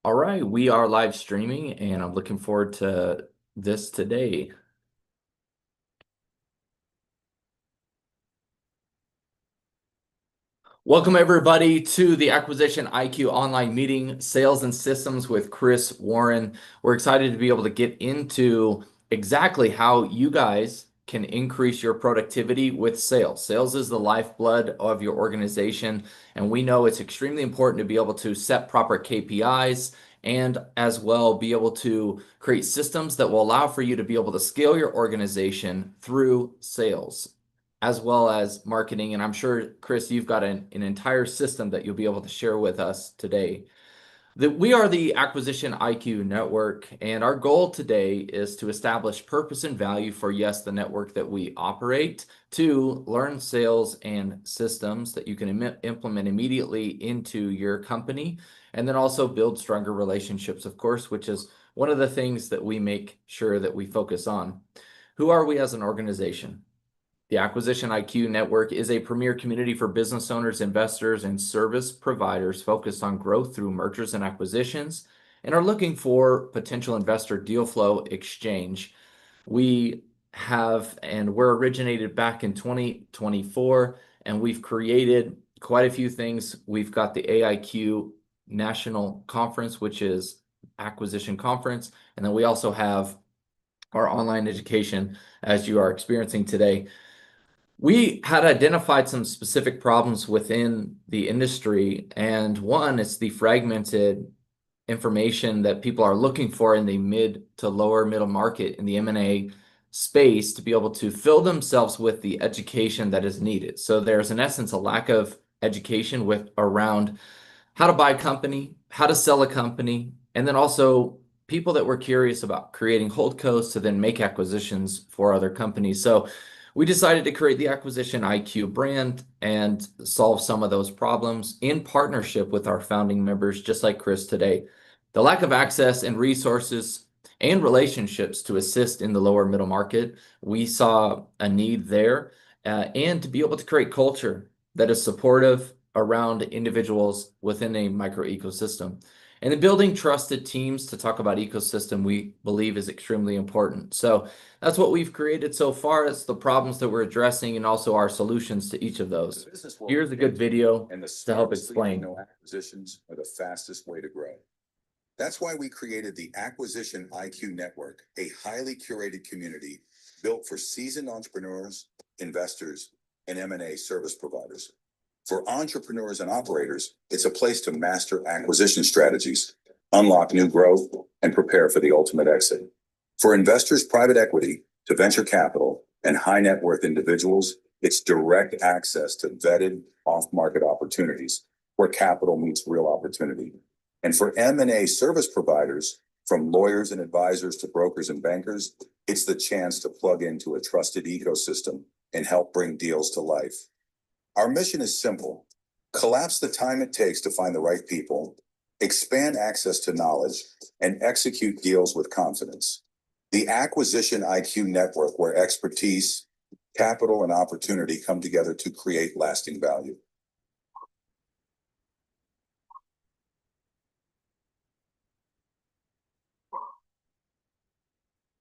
All right, we are live streaming and I'm looking forward to this today. Welcome everybody to the Acquisition IQ online meeting, Sales and Systems with Chris Warren. We're excited to be able to get into exactly how you guys can increase your productivity with sales. Sales is the lifeblood of your organization, and we know it's extremely important to be able to set proper KPIs and as well be able to create systems that will allow for you to be able to scale your organization through sales as well as marketing. And I'm sure, Chris, you've got an entire system that you'll be able to share with us today. We are the Acquisition IQ Network, and our goal today is to establish purpose and value for, yes, the network that we operate, to learn sales and systems that you can implement immediately into your company, and then also build stronger relationships, of course, which is one of the things that we make sure that we focus on. Who are we as an organization? The Acquisition IQ Network is a premier community for business owners, investors, and service providers focused on growth through mergers and acquisitions and are looking for potential investor deal flow exchange. We have, and we're originated back in 2024, and we've created quite a few things. We've got the AIQ National Conference, which is acquisition conference, and then we also have our online education as you are experiencing today. We had identified some specific problems within the industry, and one is the fragmented information that people are looking for in the mid to lower middle market in the M&A space to be able to fill themselves with the education that is needed. So there's in essence a lack of education with around how to buy a company, how to sell a company, and then also people that were curious about creating holdcos to then make acquisitions for other companies. So we decided to create the Acquisition IQ brand and solve some of those problems in partnership with our founding members, just like Chris today. The lack of access and resources and relationships to assist in the lower middle market, we saw a need there, and to be able to create culture that is supportive around individuals within a micro ecosystem. And then building trusted teams to talk about ecosystem, we believe is extremely important. So that's what we've created so far. It's the problems that we're addressing and also our solutions to each of those. Here's a good video to help explain. Acquisitions are the fastest way to grow. That's why we created the Acquisition IQ Network, a highly curated community built for seasoned entrepreneurs, investors, and M&A service providers. For entrepreneurs and operators, it's a place to master acquisition strategies, unlock new growth, and prepare for the ultimate exit. For investors, private equity, to venture capital, and high net worth individuals, it's direct access to vetted off-market opportunities where capital meets real opportunity. And for M&A service providers, from lawyers and advisors to brokers and bankers, it's the chance to plug into a trusted ecosystem and help bring deals to life. Our mission is simple: collapse the time it takes to find the right people, expand access to knowledge, and execute deals with confidence. The Acquisition IQ Network, where expertise, capital, and opportunity come together to create lasting value.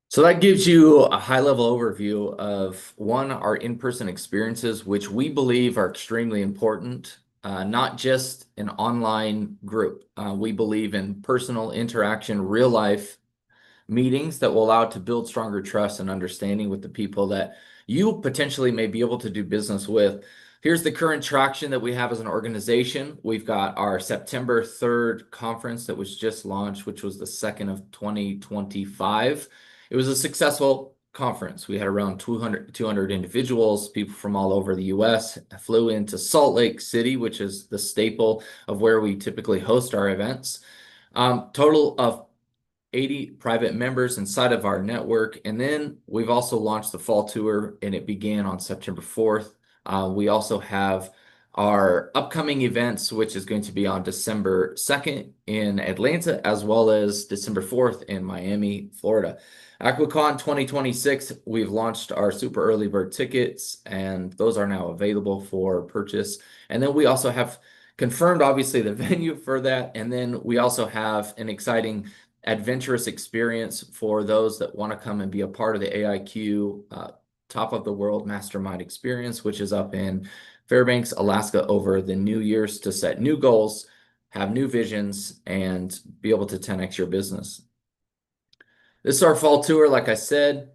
So that gives you a high-level overview of, one, our in-person experiences, which we believe are extremely important, not just an online group. We believe in personal interaction, real-life meetings that will allow to build stronger trust and understanding with the people that you potentially may be able to do business with. Here's the current traction that we have as an organization. We've got our September 3rd conference that was just launched, which was the 2nd of 2025. It was a successful conference. We had around 200 individuals, people from all over the US, flew into Salt Lake City, which is the staple of where we typically host our events. Total of 80 private members inside of our network. And then we've also launched the fall tour, and it began on September 4th. We also have our upcoming events, which is going to be on December 2nd in Atlanta, as well as December 4th in Miami, Florida. AquaCon 2026, we've launched our super early bird tickets, and those are now available for purchase. And then we also have confirmed, obviously, the venue for that. And then we also have an exciting adventurous experience for those that want to come and be a part of the AIQ Top of the World Mastermind Experience, which is up in Fairbanks, Alaska over the New Year's to set new goals, have new visions, and be able to 10x your business. This is our fall tour, like I said.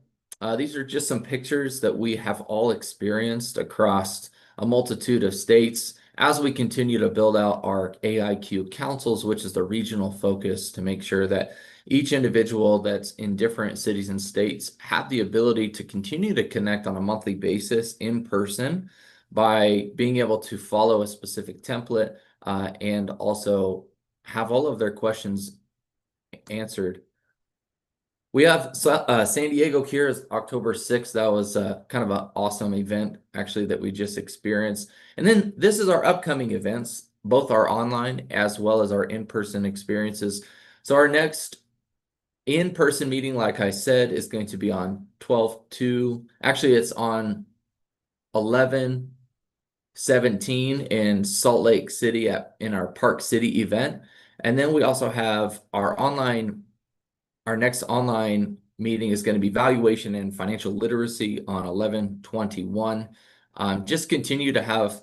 These are just some pictures that we have all experienced across a multitude of states as we continue to build out our AIQ councils, which is the regional focus to make sure that each individual that's in different cities and states have the ability to continue to connect on a monthly basis in person by being able to follow a specific template and also have all of their questions answered. We have San Diego here is October 6th. That was kind of an awesome event, actually, that we just experienced. And then this is our upcoming events, both our online as well as our in-person experiences. So our next in-person meeting, like I said, is going to be on 12/2. Actually, it's on 11/17 in Salt Lake City in our Park City event. And then we also have our next online meeting is going to be valuation and financial literacy on 11/21. Just continue to have,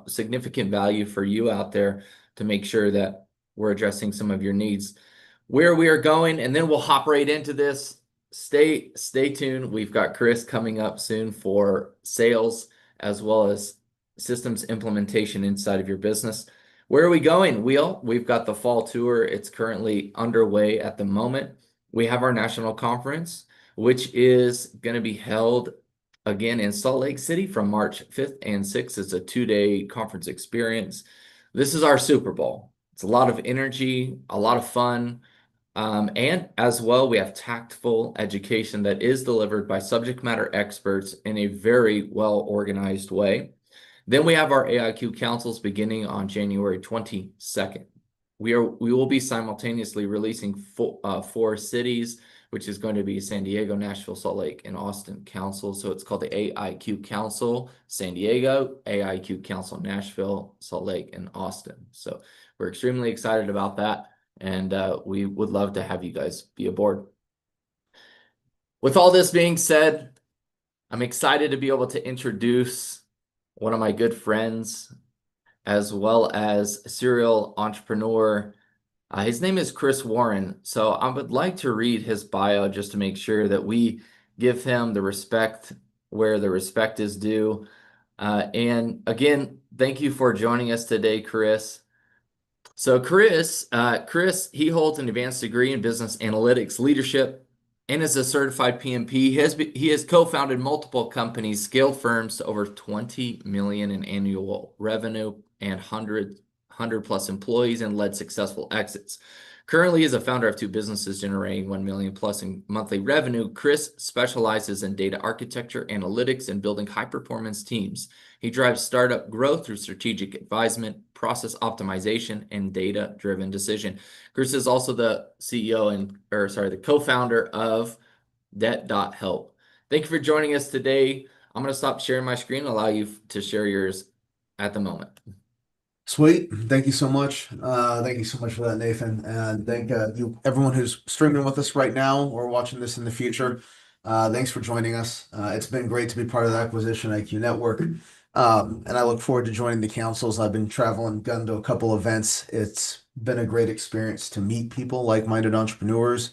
significant value for you out there to make sure that we're addressing some of your needs. Where we are going, and then we'll hop right into this. Stay tuned. We've got Chris coming up soon for sales as well as systems implementation inside of your business. Where are we going, Wheel? We've got the fall tour. It's currently underway at the moment. We have our national conference, which is going to be held again in Salt Lake City from March 5th and 6th. It's a 2-day conference experience. This is our Super Bowl. It's a lot of energy, a lot of fun. And as well, we have tactful education that is delivered by subject matter experts in a very well organized way. Then we have our AIQ councils beginning on January 22nd. We will be simultaneously releasing four cities, which is going to be San Diego, Nashville, Salt Lake, and Austin Council. So it's called the AIQ Council San Diego, AIQ Council Nashville, Salt Lake, and Austin. So we're extremely excited about that, and we would love to have you guys be aboard. With all this being said, I'm excited to be able to introduce one of my good friends, as well as a serial entrepreneur. His name is Chris Warren. So I would like to read his bio just to make sure that we give him the respect where the respect is due. And again, thank you for joining us today, Chris. So Chris, he holds an advanced degree in business analytics leadership and is a certified PMP. He has co-founded multiple companies, scaled firms to over 20 million in annual revenue and 100 plus employees, and led successful exits. Currently, is a founder of two businesses generating 1 million plus in monthly revenue. Chris specializes in data architecture, analytics, and building high-performance teams. He drives startup growth through strategic advisement, process optimization, and data-driven decision. Chris is also the the co-founder of Debt.help. Thank you for joining us today. I'm going to stop sharing my screen and allow you to share yours at the moment. Sweet. Thank you so much. Thank you so much for that, Nathan. And thank you, everyone who's streaming with us right now or watching this in the future. Thanks for joining us. It's been great to be part of the Acquisition IQ Network. And I look forward to joining the councils. I've been traveling, gone to a couple events. It's been a great experience to meet people, like-minded entrepreneurs,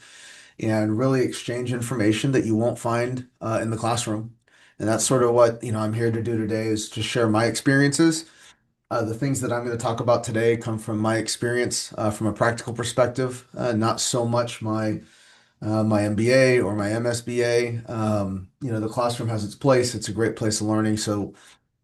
and really exchange information that you won't find in the classroom. And that's sort of what, I'm here to do today, is to share my experiences. The things that I'm going to talk about today come from my experience from a practical perspective, not so much my MBA or my MSBA. The classroom has its place. It's a great place of learning. So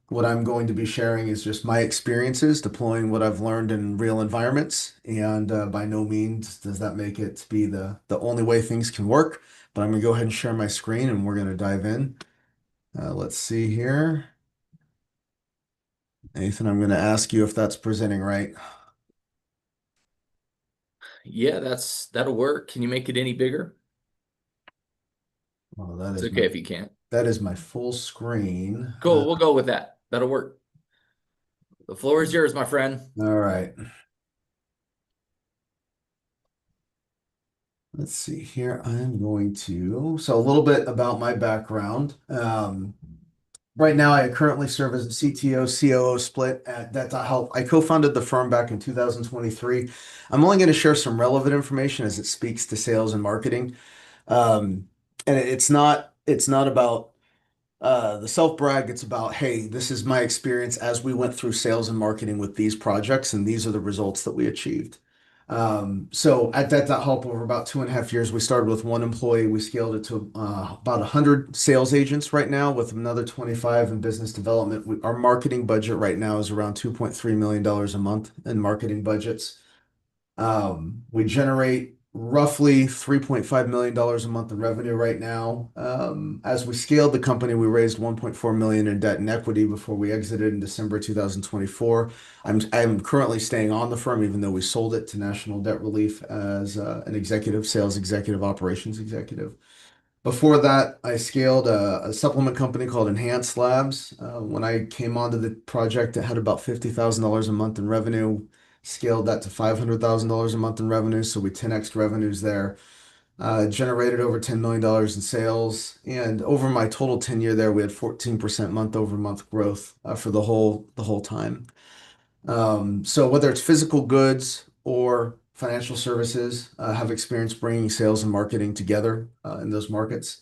what I'm going to be sharing is just my experiences deploying what I've learned in real environments. And by no means does that make it be the only way things can work. But I'm going to go ahead and share my screen and we're going to dive in. Let's see here. Nathan, I'm going to ask you if that's presenting right. Yeah, that'll work. Can you make it any bigger? Well, that It's is okay if you can't. that is my full screen. Cool, we'll go with that. That'll work. The floor is yours, my friend. All right. Let's see here. I'm going to, so a little bit about my background. Right now, I currently serve as a CTO, COO split at That.Health. I co-founded the firm back in 2023. I'm only going to share some relevant information as it speaks to sales and marketing. Um, and it's not about the self-brag. It's about, hey, this is my experience as we went through sales and marketing with these projects, and these are the results that we achieved. So at That.Help, over about 2.5 years, we started with one employee. We scaled it to about 100 sales agents right now, with another 25 in business development. Our marketing budget right now is around $2.3 million a month in marketing budgets. We generate roughly $3.5 million a month in revenue right now. As we scaled the company, we raised 1.4 million in debt and equity before we exited in December 2024. I'm currently staying on the firm, even though we sold it to National Debt Relief as an executive, sales executive, operations executive. Before that, I scaled a supplement company called Enhanced Labs. When I came onto the project, it had about $50,000 a month in revenue. Scaled that to $500,000 a month in revenue, so we 10x revenues there. Generated over $10 million in sales, and over my total tenure there, we had 14% month-over-month growth for the whole time. So whether it's physical goods or financial services, have experience bringing sales and marketing together in those markets.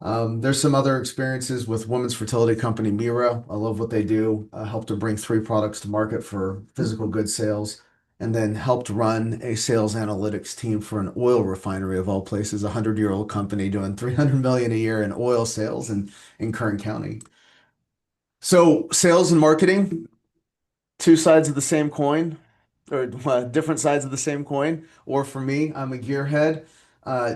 There's some other experiences with women's fertility company Mira. I love what they do. Helped to bring 3 products to market for physical goods sales, and then helped run a sales analytics team for an oil refinery of all places, a 100-year-old company doing 300 million a year in oil sales in Kern County. So sales and marketing, two sides of the same coin, or different sides of the same coin. Or for me, I'm a gearhead. Uh,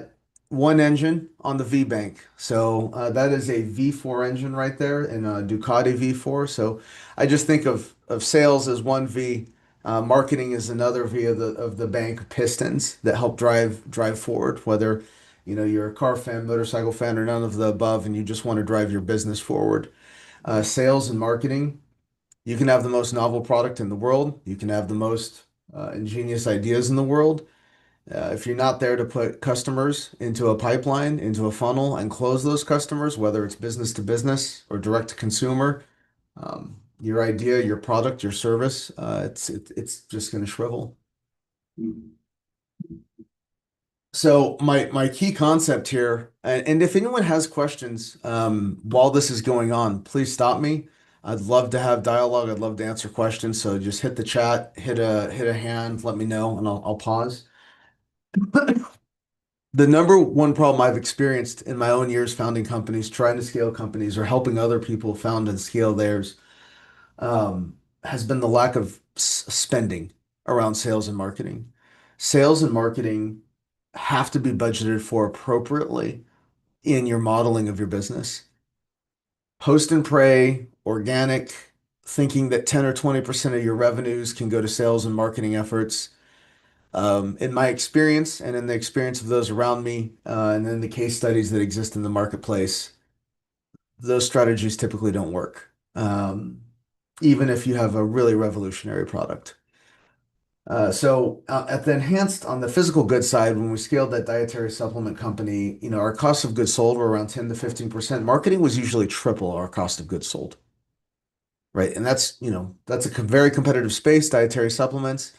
one engine on the V bank. So that is a V4 engine right there in a Ducati V4. So I just think of sales as one V. Marketing is another V of the bank pistons that help drive forward. Whether you're a car fan, motorcycle fan, or none of the above, and you just want to drive your business forward. Sales and marketing. You can have the most novel product in the world. You can have the most ingenious ideas in the world. If you're not there to put customers into a pipeline, into a funnel, and close those customers, whether it's business to business or direct to consumer, your idea, your product, your service, it's just going to shrivel. So my key concept here, and if anyone has questions while this is going on, please stop me. I'd love to have dialogue. I'd love to answer questions. So just hit the chat, hit a hand, let me know, and I'll pause. The number one problem I've experienced in my own years founding companies, trying to scale companies, or helping other people found and scale theirs, has been the lack of spending around sales and marketing. Sales and marketing have to be budgeted for appropriately in your modeling of your business. Post and pray, organic, thinking that 10 or 20% of your revenues can go to sales and marketing efforts. In my experience and in the experience of those around me, and in the case studies that exist in the marketplace, those strategies typically don't work, even if you have a really revolutionary product. At the enhanced on the physical goods side, when we scaled that dietary supplement company, our cost of goods sold were around 10 to 15%. Marketing was usually triple our cost of goods sold, right? And that's a very competitive space, dietary supplements.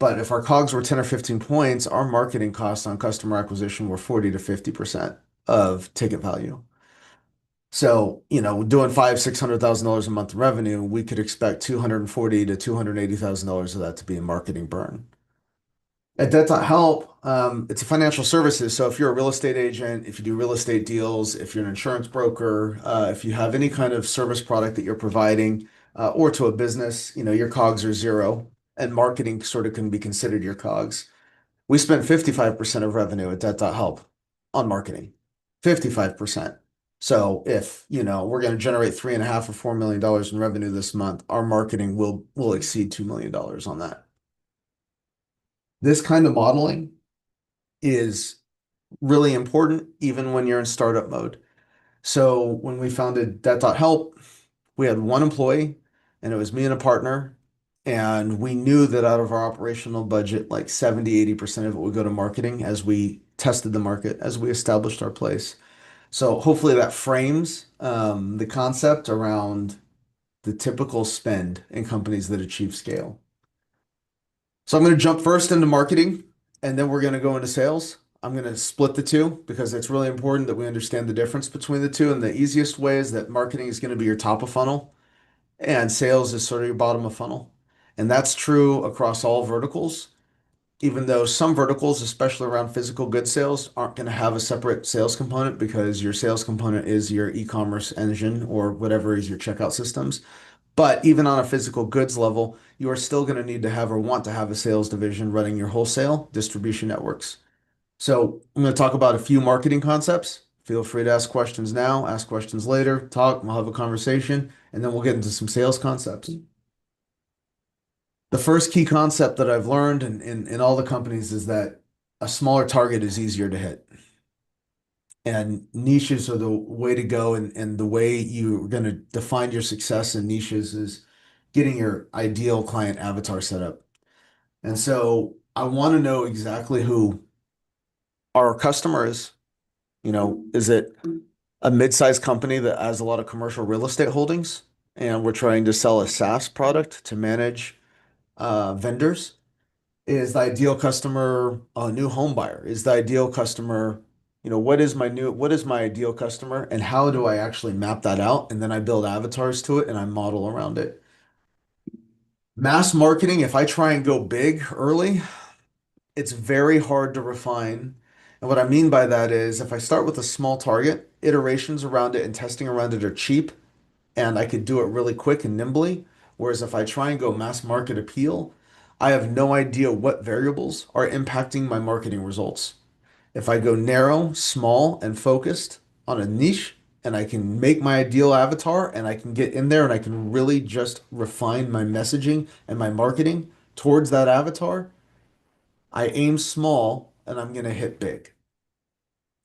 But if our COGS were 10 or 15 points, our marketing costs on customer acquisition were 40 to 50% of ticket value. So, doing $600,000 a month in revenue, we could expect 240 to $280,000 of that to be a marketing burn. At Debt.Help, it's a financial services. So if you're a real estate agent, if you do real estate deals, if you're an insurance broker, if you have any kind of service product that you're providing, or to a business, your COGS are zero, and marketing sort of can be considered your COGS. We spend 55% of revenue at Debt.Help on marketing, 55%. So if, we're going to generate 3.5 or $4 million in revenue this month, our marketing will exceed $2 million on that. This kind of modeling is really important even when you're in startup mode. So when we founded That.Help, we had one employee. and it was me and a partner. And we knew that out of our operational budget, like 70, 80% of it would go to marketing as we tested the market, as we established our place. So hopefully that frames the concept around the typical spend in companies that achieve scale. So I'm going to jump first into marketing and then we're going to go into sales. I'm going to split the two because it's really important that we understand the difference between the two. And the easiest way is that marketing is going to be your top of funnel and sales is sort of your bottom of funnel. And that's true across all verticals, even though some verticals, especially around physical goods sales, aren't going to have a separate sales component because your sales component is your e-commerce engine or whatever is your checkout systems. But even on a physical goods level, you are still going to need to have or want to have a sales division running your wholesale distribution networks. So I'm going to talk about a few marketing concepts. Feel free to ask questions now, ask questions later, talk, we'll have a conversation, and then we'll get into some sales concepts. The first key concept that I've learned in all the companies is that a smaller target is easier to hit. And niches are the way to go. And the way you're going to define your success in niches is getting your ideal client avatar set up. And so I want to know exactly who our customer is. Is it a mid-sized company that has a lot of commercial real estate holdings and we're trying to sell a SaaS product to manage vendors? Is the ideal customer a new home buyer? Is the ideal customer, what is my ideal customer and how do I actually map that out? And then I build avatars to it and I model around it. Mass marketing, if I try and go big early, it's very hard to refine. And what I mean by that is if I start with a small target, iterations around it and testing around it are cheap and I could do it really quick and nimbly. Whereas if I try and go mass market appeal, I have no idea what variables are impacting my marketing results. If I go narrow, small, and focused on a niche, and I can make my ideal avatar and I can get in there and I can really just refine my messaging and my marketing towards that avatar, I aim small and I'm going to hit big.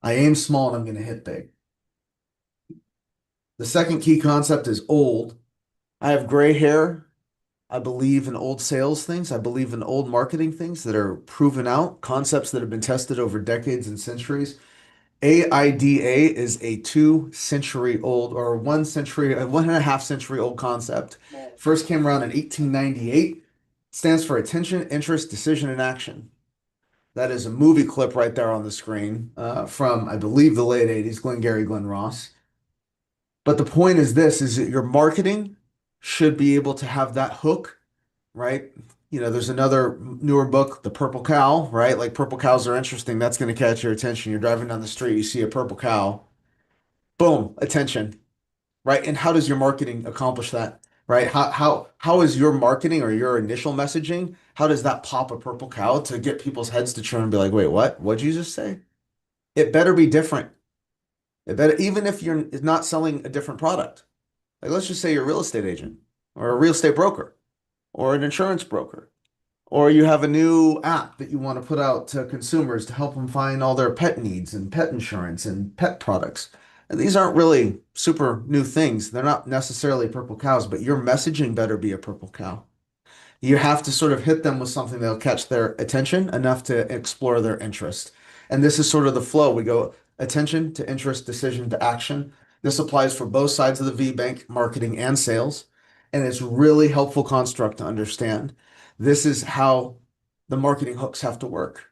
I aim small and I'm going to hit big. The second key concept is old. I have gray hair. I believe in old sales things. I believe in old marketing things that are proven out, concepts that have been tested over decades and centuries. AIDA is a 2 century old or 1 century, 1.5 century old concept. First came around in 1898. Stands for attention, interest, decision, and action. That is a movie clip right there on the screen from, I believe, the late 80s, Glengarry Glen Ross. But the point is this, is that your marketing should be able to have that hook, right? There's another newer book, The Purple Cow, right? Like purple cows are interesting. That's going to catch your attention. You're driving down the street, you see a purple cow, boom, attention, right? And how does your marketing accomplish that, right? How is your marketing or your initial messaging? How does that pop a purple cow to get people's heads to turn and be like, wait, what? What'd you just say? It better be different. It better, even if you're not selling a different product. Like let's just say you're a real estate agent or a real estate broker or an insurance broker, or you have a new app that you want to put out to consumers to help them find all their pet needs and pet insurance and pet products. And these aren't really super new things. They're not necessarily purple cows, but your messaging better be a purple cow. You have to sort of hit them with something that'll catch their attention enough to explore their interest. And this is sort of the flow. We go attention to interest, decision to action. This applies for both sides of the V Bank, marketing and sales. And it's really helpful construct to understand. This is how the marketing hooks have to work.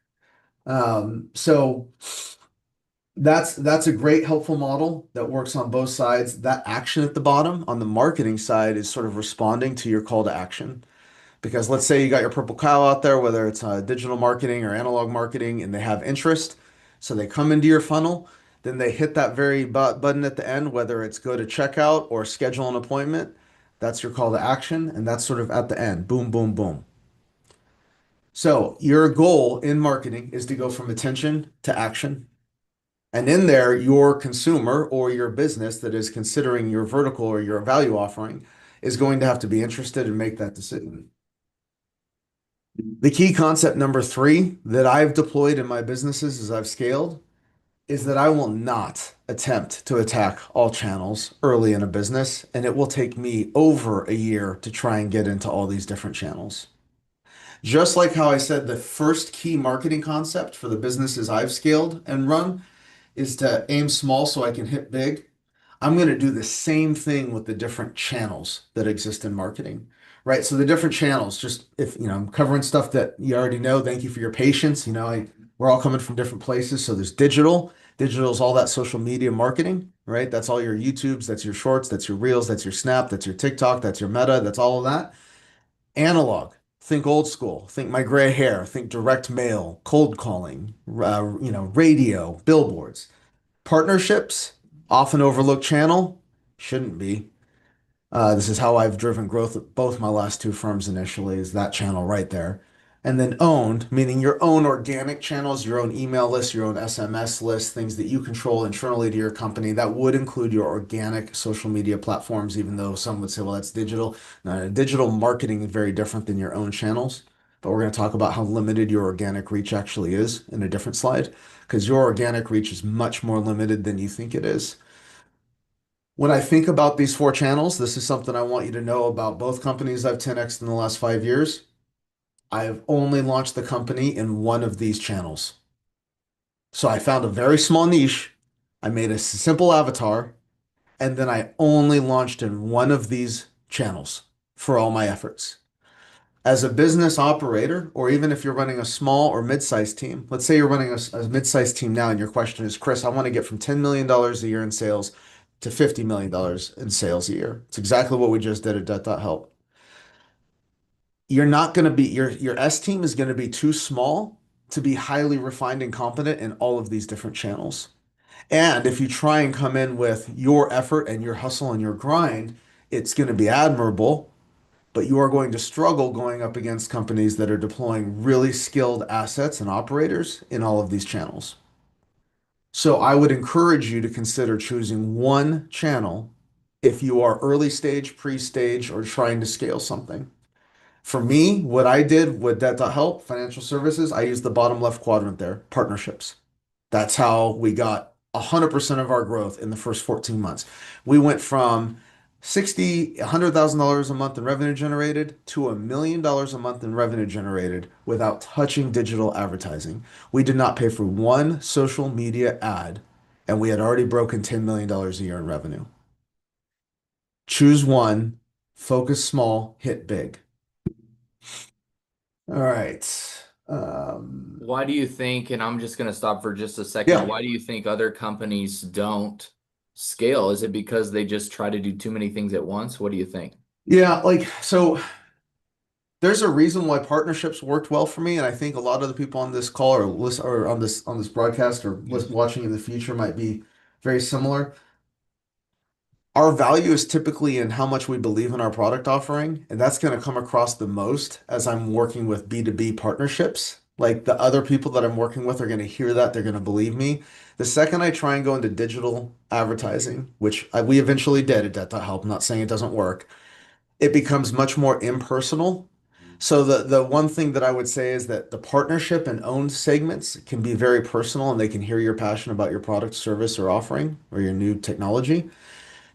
So that's a great helpful model that works on both sides. That action at the bottom on the marketing side is sort of responding to your call to action. Because let's say you got your purple cow out there, whether it's digital marketing or analog marketing, and they have interest. So they come into your funnel, then they hit that very button at the end, whether it's go to checkout or schedule an appointment. That's your call to action, and that's sort of at the end. Boom, boom, boom. So your goal in marketing is to go from attention to action. And in there, your consumer or your business that is considering your vertical or your value offering is going to have to be interested and make that decision. The key concept number three that I've deployed in my businesses as I've scaled is that I will not attempt to attack all channels early in a business, and it will take me over a year to try and get into all these different channels. Just like how I said, the first key marketing concept for the businesses I've scaled and run is to aim small so I can hit big. I'm going to do the same thing with the different channels that exist in marketing, right? So the different channels, just if, I'm covering stuff that you already know, thank you for your patience. We're all coming from different places. So there's digital. Digital is all that social media marketing, right? That's all your YouTubes, that's your shorts, that's your reels, that's your Snap, that's your TikTok, that's your Meta, that's all of that. Analog. Think old school. Think my gray hair. Think direct mail, cold calling, radio, billboards. Partnerships, often overlooked channel, shouldn't be. This is how I've driven growth at both my last two firms initially, is that channel right there. And then owned, meaning your own organic channels, your own email list, your own SMS list, things that you control internally to your company. That would include your organic social media platforms, even though some would say, well, that's digital. Digital marketing is very different than your own channels. But we're going to talk about how limited your organic reach actually is in a different slide, because your organic reach is much more limited than you think it is. When I think about these four channels, this is something I want you to know about both companies I've 10x in the last 5 years. I've only launched the company in one of these channels. So I found a very small niche. I made a simple avatar, and then I only launched in one of these channels for all my efforts. As a business operator, or even if you're running a small or mid-sized team, let's say you're running a mid-sized team now, and your question is, Chris, I want to get from $10 million a year in sales to $50 million in sales a year. It's exactly what we just did at Det.Help. You're not going to be, your S team is going to be too small to be highly refined and competent in all of these different channels. And if you try and come in with your effort and your hustle and your grind, it's going to be admirable, but you are going to struggle going up against companies that are deploying really skilled assets and operators in all of these channels. So I would encourage you to consider choosing one channel if you are early stage, pre-stage, or trying to scale something. For me, what I did with Debt.Help Financial Services, I used the bottom left quadrant there, partnerships. That's how we got 100% of our growth in the first 14 months. We went from 60, $100,000 a month in revenue generated to $1 million a month in revenue generated without touching digital advertising. We did not pay for one social media ad, and we had already broken $10 million a year in revenue. Choose one, focus small, hit big. All right. Why do you think, and I'm just going to stop for just a second, Yeah. why do you think other companies don't scale? Is it because they just try to do too many things at once? What do you think? Yeah, so there's a reason why partnerships worked well for me, and I think a lot of the people on this call or listen or on this broadcast or watching in the future might be very similar. Our value is typically in how much we believe in our product offering, and that's going to come across the most as I'm working with B2B partnerships. Like the other people that I'm working with are going to hear that, they're going to believe me. The second I try and go into digital advertising, which we eventually did at Det.Help, I'm not saying it doesn't work, it becomes much more impersonal. So the one thing that I would say is that the partnership and owned segments can be very personal and they can hear your passion about your product, service, or offering or your new technology.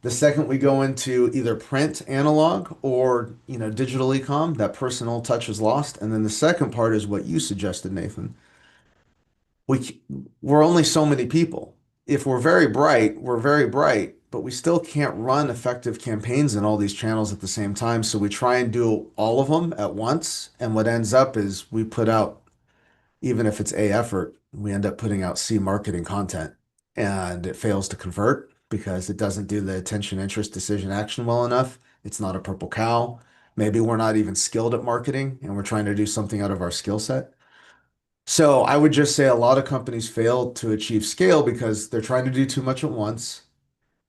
The second we go into either print, analog, or digital e-com, that personal touch is lost. And then the second part is what you suggested, Nathan. We we're only so many people. If we're very bright, we're very bright, but we still can't run effective campaigns in all these channels at the same time. So we try and do all of them at once. And what ends up is we put out, even if it's A effort, we end up putting out C marketing content and it fails to convert because it doesn't do the attention, interest, decision, action well enough. It's not a purple cow. Maybe we're not even skilled at marketing and we're trying to do something out of our skill set. So I would just say a lot of companies fail to achieve scale because they're trying to do too much at once.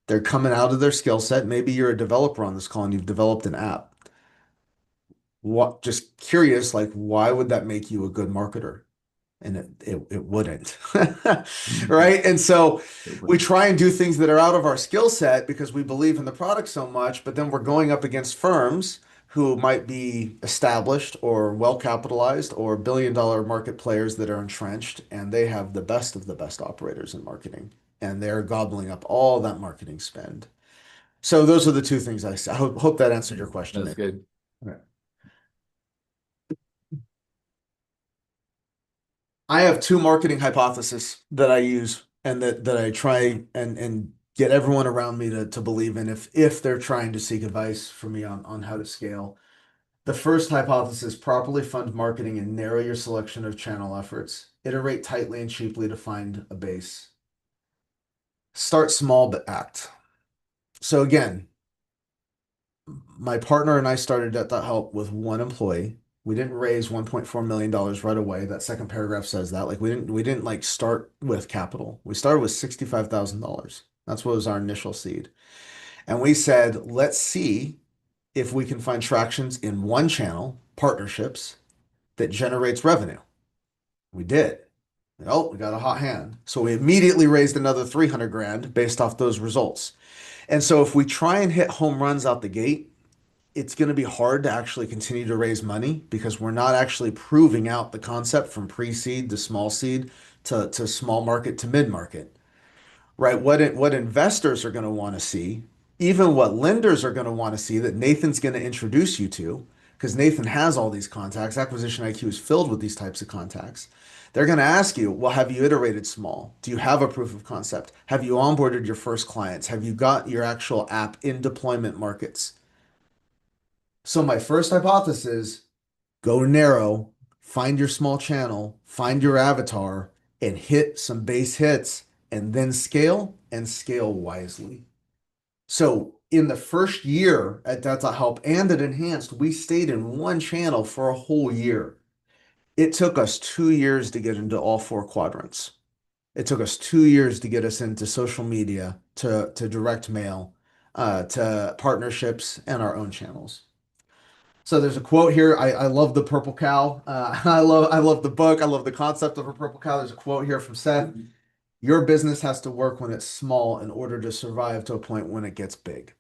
They're coming out of their skill set. Maybe you're a developer on this call and you've developed an app. What, just curious, like why would that make you a good marketer? And it wouldn't. Right? And so we try and do things that are out of our skill set because we believe in the product so much, but then we're going up against firms who might be established or well capitalized or billion-dollar market players that are entrenched, and they have the best of the best operators in marketing, and they're gobbling up all that marketing spend. So those are the two things I say. I hope that answered your question, That's Nick. good. Okay. I have two marketing hypotheses that I use and that I try and get everyone around me to believe in if they're trying to seek advice from me on how to scale. The first hypothesis, properly fund marketing and narrow your selection of channel efforts. Iterate tightly and cheaply to find a base. Start small but act. So again, my partner and I started at that help with one employee. We didn't raise $1.4 million right away. That second paragraph says that. Like we didn't like start with capital. We started with $65,000. That's what was our initial seed. And we said, let's see if we can find tractions in one channel, partnerships that generates revenue. We did. Oh, we got a hot hand. So we immediately raised another 300 grand based off those results. And so if we try and hit home runs out the gate, it's going to be hard to actually continue to raise money because we're not actually proving out the concept from pre-seed to small seed to small market to mid market, right? What investors are going to want to see, even what lenders are going to want to see that Nathan's going to introduce you to, because Nathan has all these contacts. Acquisition IQ is filled with these types of contacts. They're going to ask you, well, have you iterated small? Do you have a proof of concept? Have you onboarded your first clients? Have you got your actual app in deployment markets? So my first hypothesis, go narrow, find your small channel, find your avatar, and hit some base hits, and then scale and scale wisely. So in the first year at Data Help and at Enhanced, we stayed in one channel for a whole year. It took us 2 years to get into all four quadrants. It took us 2 years to get us into social media, to direct mail, to partnerships and our own channels. So there's a quote here. I love the purple cow. I love the book. I love the concept of a purple cow. There's a quote here from Seth. Your business has to work when it's small in order to survive to a point when it gets big.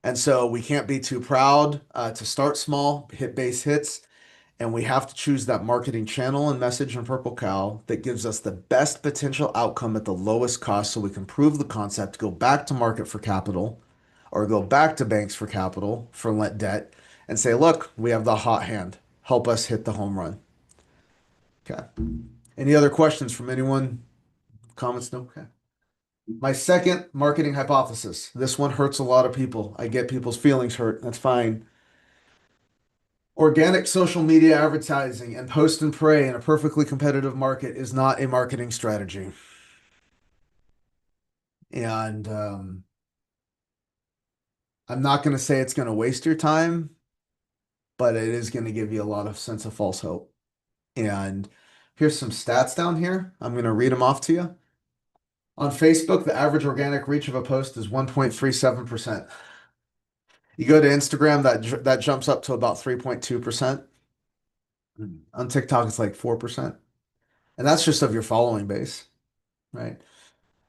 And so we can't be too proud to start small, hit base hits, and we have to choose that marketing channel and message in Purple Cow that gives us the best potential outcome at the lowest cost so we can prove the concept, go back to market for capital, or go back to banks for capital for lent debt and say, look, we have the hot hand. Help us hit the home run. Okay. Any other questions from anyone? Comments? No? Okay. My second marketing hypothesis. This one hurts a lot of people. I get people's feelings hurt. That's fine. Organic social media advertising and post and pray in a perfectly competitive market is not a marketing strategy. And I'm not going to say it's going to waste your time, but it is going to give you a lot of sense of false hope. And here's some stats down here. I'm going to read them off to you. On Facebook, the average organic reach of a post is 1.37%. You go to Instagram, that jumps up to about 3.2%. On TikTok, it's like 4%. And that's just of your following base, right?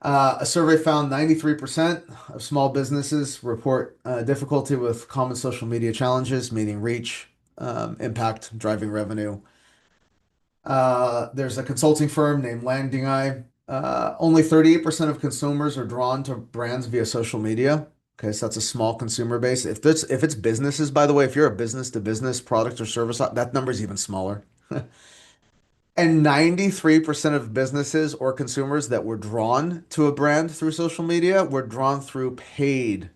A survey found 93% of small businesses report difficulty with common social media challenges, meaning reach, impact, driving revenue. There's a consulting firm named Landing Eye. Only 38% of consumers are drawn to brands via social media. Okay, so that's a small consumer base. If it's businesses, by the way, if you're a business to business product or service, that number is even smaller. And 93% of businesses or consumers that were drawn to a brand through social media were drawn through paid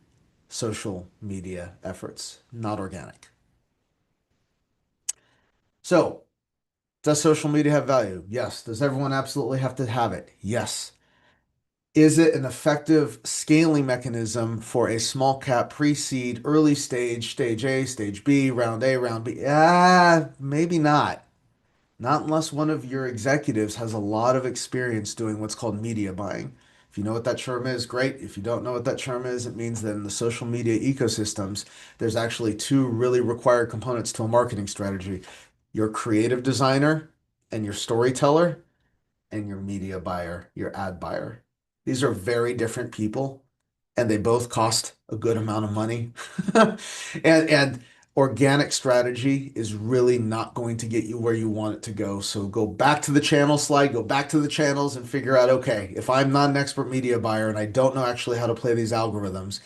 social media efforts, not organic. So, does social media have value? Yes. Does everyone absolutely have to have it? Yes. Is it an effective scaling mechanism for a small cap pre-seed, early stage, stage A, stage B, round A, round B? Maybe not. Not unless one of your executives has a lot of experience doing what's called media buying. If you know what that term is, great. If you don't know what that term is, it means that in the social media ecosystems, there's actually two really required components to a marketing strategy. Your creative designer and your storyteller and your media buyer, your ad buyer. These are very different people. and they both cost a good amount of money. And organic strategy is really not going to get you where you want it to go. So go back to the channel slide, go back to the channels and figure out, okay, if I'm not an expert media buyer and I don't know actually how to play these algorithms,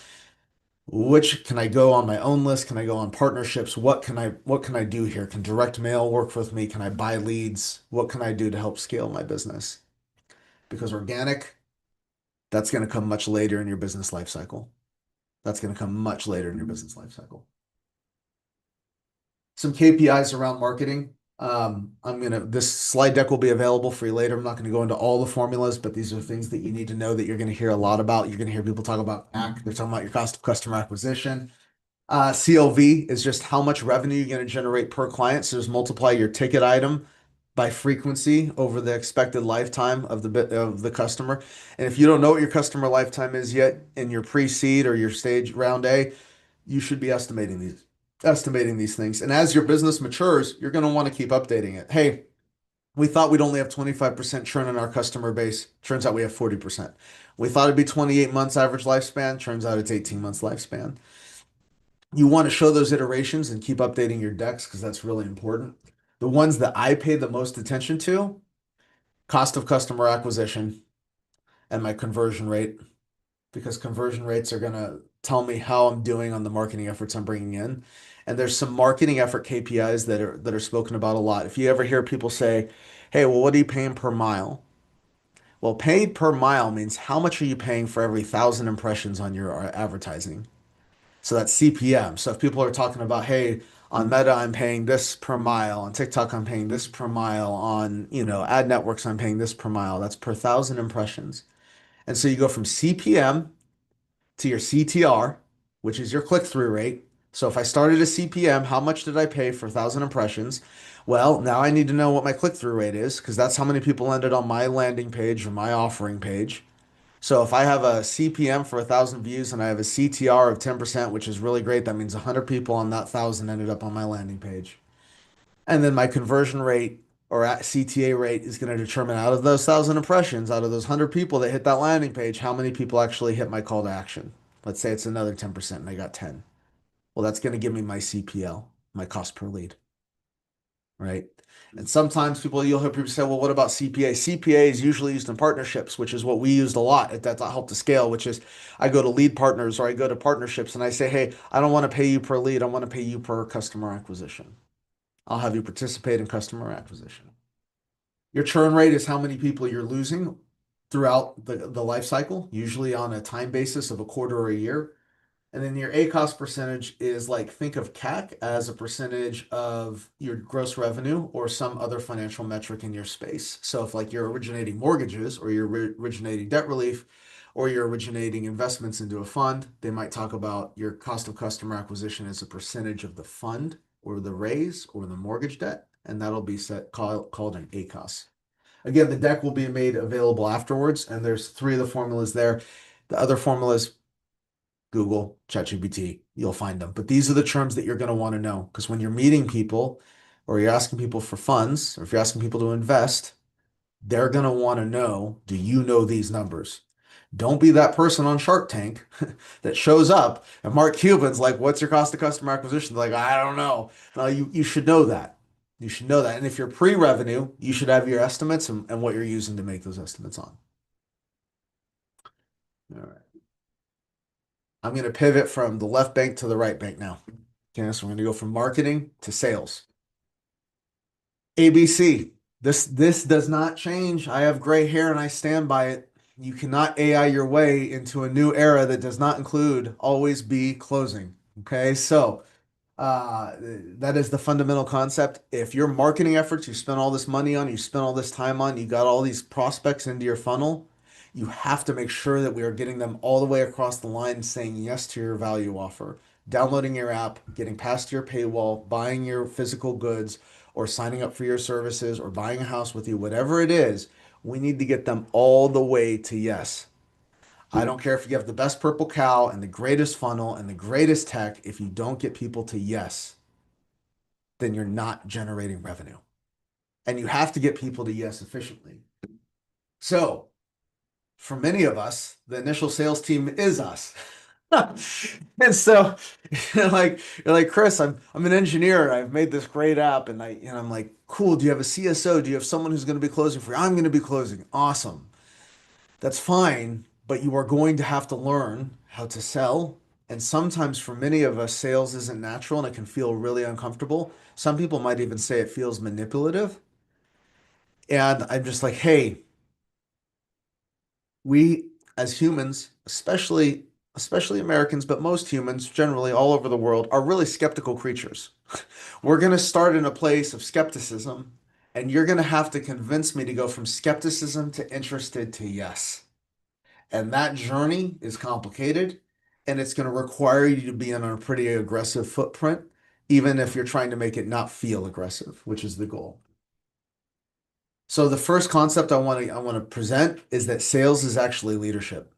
which can I go on my own list? Can I go on partnerships? What can I do here? Can direct mail work with me? Can I buy leads? What can I do to help scale my business? Because organic, that's going to come much later in your business life cycle. That's going to come much later in your business life cycle. Some KPIs around marketing. This slide deck will be available for you later. I'm not going to go into all the formulas, but these are things that you need to know that you're going to hear a lot about. You're going to hear people talk about CAC. They're talking about your cost of customer acquisition. CLV is just how much revenue you're going to generate per client. So just multiply your ticket item by frequency over the expected lifetime of the customer. And if you don't know what your customer lifetime is yet in your pre-seed or your stage round A, you should be estimating these things. And as your business matures, you're going to want to keep updating it. Hey, we thought we'd only have 25% churn in our customer base. Turns out we have 40%. We thought it'd be 28 months average lifespan. Turns out it's 18 months lifespan. You want to show those iterations and keep updating your decks because that's really important. The ones that I pay the most attention to, cost of customer acquisition and my conversion rate, because conversion rates are going to tell me how I'm doing on the marketing efforts I'm bringing in. And there's some marketing effort KPIs that are spoken about a lot. If you ever hear people say, "Hey, well, what are you paying per mile?" Well, paid per mile means how much are you paying for every 1,000 impressions on your advertising? So that's CPM. So if people are talking about, hey, on Meta, I'm paying this per mile. On TikTok, I'm paying this per mile. On, ad networks, I'm paying this per mile. That's per 1,000 impressions. And so you go from CPM to your CTR, which is your click-through rate. So if I started a CPM, how much did I pay for 1,000 impressions? Well, now I need to know what my click-through rate is because that's how many people ended on my landing page or my offering page. So if I have a CPM for 1,000 views and I have a CTR of 10%, which is really great, that means 100 people on that 1,000 ended up on my landing page. And then my conversion rate or CTA rate is going to determine out of those 1,000 impressions, out of those 100 people that hit that landing page, how many people actually hit my call to action. Let's say it's another 10% and I got 10. Well, that's going to give me my CPL, my cost per lead, right? And sometimes you'll hear people say, well, what about CPA? CPA is usually used in partnerships, which is what we used a lot at that help to scale, which is I go to lead partners or I go to partnerships and I say, hey, I don't want to pay you per lead. I want to pay you per customer acquisition. I'll have you participate in customer acquisition. Your churn rate is how many people you're losing throughout the life cycle, usually on a time basis of a quarter or a year. And then your ACoS percentage is like think of CAC as a percentage of your gross revenue or some other financial metric in your space. So if like you're originating mortgages or you're originating debt relief or you're originating investments into a fund, they might talk about your cost of customer acquisition as a percentage of the fund or the raise or the mortgage debt, and that'll be called an ACoS. Again, the deck will be made available afterwards, and there's 3 of the formulas there. The other formulas Google, ChatGPT, you'll find them. But these are the terms that you're going to want to know because when you're meeting people or you're asking people for funds or if you're asking people to invest, they're going to want to know, do you know these numbers? Don't be that person on Shark Tank that shows up and Mark Cuban's like, what's your cost of customer acquisition? They're like, I don't know. No, you should know that. You should know that. And if you're pre-revenue, you should have your estimates and what you're using to make those estimates on. All right. I'm going to pivot from the left bank to the right bank now. Okay, so we're going to go from marketing to sales. ABC. This does not change. I have gray hair and I stand by it. You cannot AI your way into a new era that does not include always be closing. Okay, so that is the fundamental concept. If your marketing efforts you spent all this money on, you spent all this time on, you got all these prospects into your funnel, you have to make sure that we are getting them all the way across the line saying yes to your value offer, downloading your app, getting past your paywall, buying your physical goods, or signing up for your services, or buying a house with you, whatever it is, we need to get them all the way to yes. I don't care if you have the best purple cow and the greatest funnel and the greatest tech. If you don't get people to yes, then you're not generating revenue. And you have to get people to yes efficiently. So for many of us, the initial sales team is us. And so you're like, Chris, I'm an engineer. I've made this great app, and I'm like, cool. Do you have a CSO? Do you have someone who's going to be closing for you? I'm going to be closing. Awesome. That's fine, but you are going to have to learn how to sell. And sometimes for many of us, sales isn't natural and it can feel really uncomfortable. Some people might even say it feels manipulative. And I'm just like, hey, we as humans, especially Americans, but most humans generally all over the world are really skeptical creatures. We're going to start in a place of skepticism, and you're going to have to convince me to go from skepticism to interested to yes. And that journey is complicated, and it's going to require you to be on a pretty aggressive footprint, even if you're trying to make it not feel aggressive, which is the goal. So the first concept I want to present is that sales is actually leadership.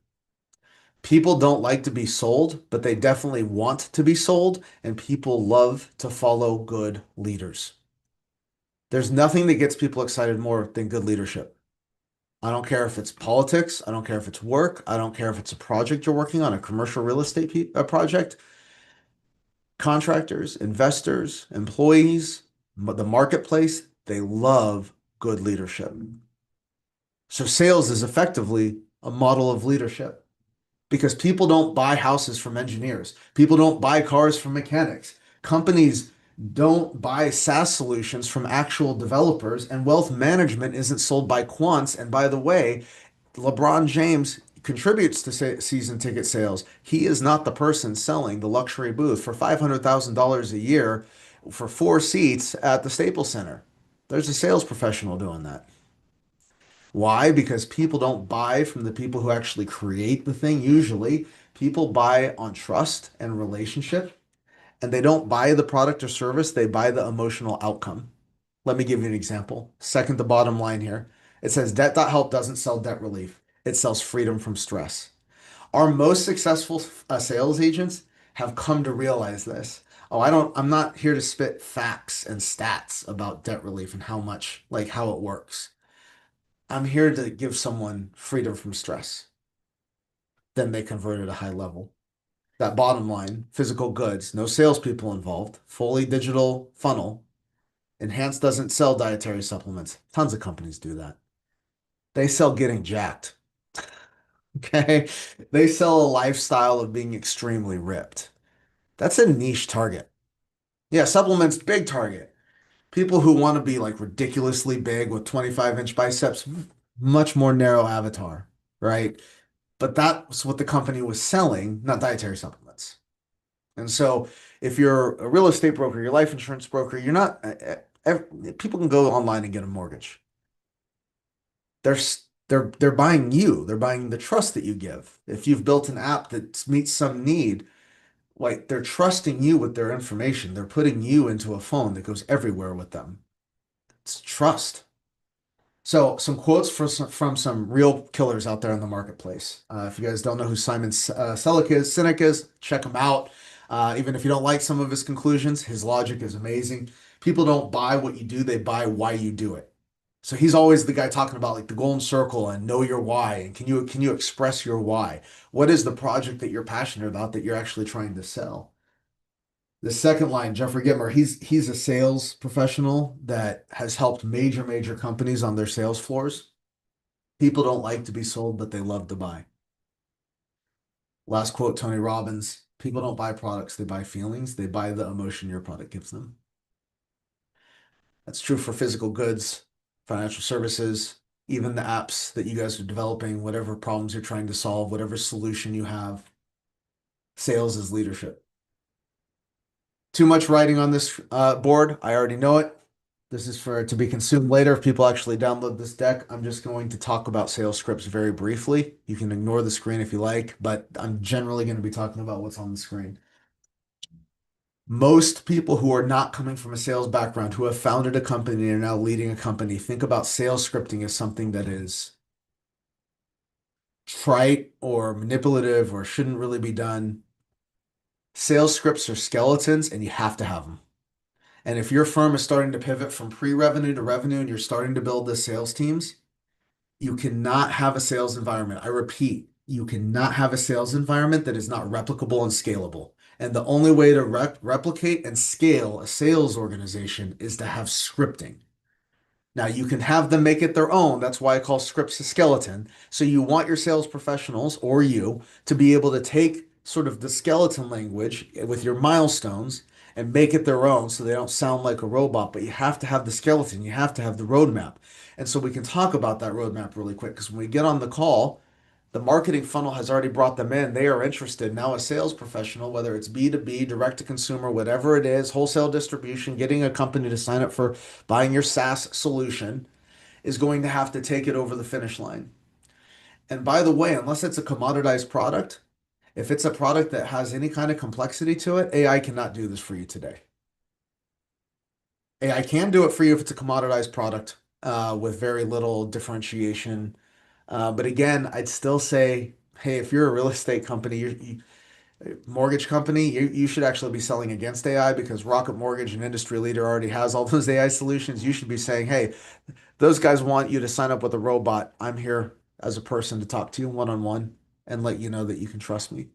People don't like to be sold, but they definitely want to be sold, and people love to follow good leaders. There's nothing that gets people excited more than good leadership. I don't care if it's politics. I don't care if it's work. I don't care if it's a project you're working on, a commercial real estate project. Contractors, investors, employees, the marketplace, they love good leadership. So sales is effectively a model of leadership because people don't buy houses from engineers. People don't buy cars from mechanics. Companies don't buy SaaS solutions from actual developers, and wealth management isn't sold by quants. And by the way, LeBron James contributes to season ticket sales. He is not the person selling the luxury booth for $500,000 a year for 4 seats at the Staples Center. There's a sales professional doing that. Why? Because people don't buy from the people who actually create the thing. Usually, people buy on trust and relationship, and they don't buy the product or service, they buy the emotional outcome. Let me give you an example. Second to bottom line here. It says debt.help doesn't sell debt relief. It sells freedom from stress. Our most successful sales agents have come to realize this. Oh, I'm not here to spit facts and stats about debt relief and how much, like how it works. I'm here to give someone freedom from stress. Then they convert at a high level. That bottom line, physical goods, no salespeople involved, fully digital funnel. Enhanced doesn't sell dietary supplements. Tons of companies do that. They sell getting jacked. Okay. They sell a lifestyle of being extremely ripped. That's a niche target. Yeah, supplements, big target. People who want to be like ridiculously big with 25-inch biceps, much more narrow avatar, right? But that's what the company was selling, not dietary supplements. And so if you're a real estate broker, your life insurance broker, you're not, people can go online and get a mortgage. They're they're buying you. They're buying the trust that you give. If you've built an app that meets some need, like they're trusting you with their information. They're putting you into a phone that goes everywhere with them. It's trust. So some quotes from some real killers out there in the marketplace. If you guys don't know who Simon Sinek is, check him out. Even if you don't like some of his conclusions, his logic is amazing. People don't buy what you do, they buy why you do it. So he's always the guy talking about like the golden circle and know your why. And can you express your why? What is the project that you're passionate about that you're actually trying to sell? The second line, Jeffrey Gitmer, he's a sales professional that has helped major companies on their sales floors. People don't like to be sold, but they love to buy. Last quote, Tony Robbins, people don't buy products, they buy feelings. They buy the emotion your product gives them. That's true for physical goods, financial services, even the apps that you guys are developing, whatever problems you're trying to solve, whatever solution you have. Sales is leadership. Too much writing on this board. I already know it. This is for to be consumed later if people actually download this deck. I'm just going to talk about sales scripts very briefly. You can ignore the screen if you like, but I'm generally going to be talking about what's on the screen. Most people who are not coming from a sales background, who have founded a company and are now leading a company, think about sales scripting as something that is trite or manipulative or shouldn't really be done. Sales scripts are skeletons and you have to have them. And if your firm is starting to pivot from pre-revenue to revenue and you're starting to build the sales teams, You cannot have a sales environment. I repeat, you cannot have a sales environment that is not replicable and scalable. And the only way to replicate and scale a sales organization is to have scripting. Now you can have them make it their own. That's why I call scripts a skeleton. So you want your sales professionals or you to be able to take sort of the skeleton language with your milestones and make it their own so they don't sound like a robot, but you have to have the skeleton, you have to have the roadmap. And so we can talk about that roadmap really quick because when we get on the call, the marketing funnel has already brought them in. They are interested. Now, a sales professional, whether it's B2B, direct to consumer, whatever it is, wholesale distribution, getting a company to sign up for buying your SaaS solution, is going to have to take it over the finish line. And by the way, unless it's a commoditized product, if it's a product that has any kind of complexity to it, AI cannot do this for you today. AI can do it for you if it's a commoditized product with very little differentiation. But again, I'd still say, hey, if you're a real estate company, mortgage company, you should actually be selling against AI because Rocket Mortgage, an industry leader, already has all those AI solutions. You should be saying, hey, those guys want you to sign up with a robot. I'm here as a person to talk to you one-on-one and let you know that you can trust me.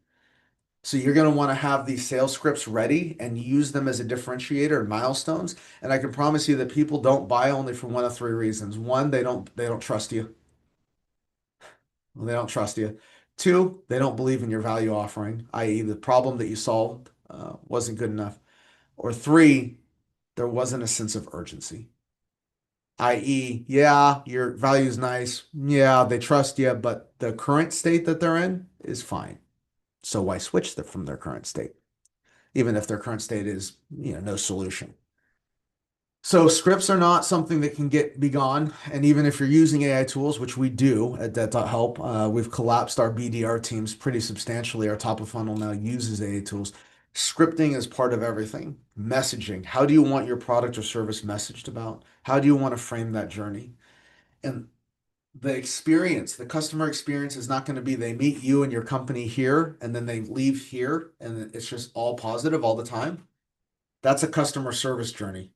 So you're going to want to have these sales scripts ready and use them as a differentiator and milestones. And I can promise you that people don't buy only for one of three reasons. One, they don't trust you. Well, they don't trust you. Two, they don't believe in your value offering, i.e., the problem that you solved wasn't good enough. Or three, there wasn't a sense of urgency, i.e., yeah, your value is nice. Yeah, they trust you, but the current state that they're in is fine. So why switch them from their current state, even if their current state is, no solution? So scripts are not something that can be gone. And even if you're using AI tools, which we do at that.help, we've collapsed our BDR teams pretty substantially. Our top of funnel now uses AI tools. Scripting is part of everything. Messaging. How do you want your product or service messaged about? How do you want to frame that journey? And the experience, the customer experience is not going to be they meet you and your company here and then they leave here and it's just all positive all the time. That's a customer service journey.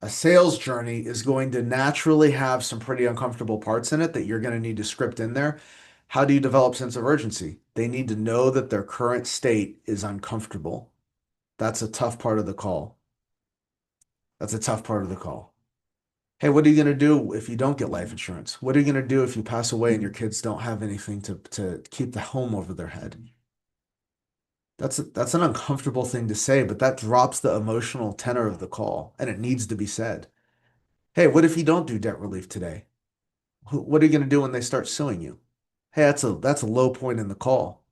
A sales journey is going to naturally have some pretty uncomfortable parts in it that you're going to need to script in there. How do you develop sense of urgency? They need to know that their current state is uncomfortable. That's a tough part of the call. That's a tough part of the call. Hey, what are you going to do if you don't get life insurance? What are you going to do if you pass away and your kids don't have anything to keep the home over their head? That's an uncomfortable thing to say, but that drops the emotional tenor of the call, and it needs to be said. Hey, what if you don't do debt relief today? What are you going to do when they start suing you? Hey, that's a low point in the call.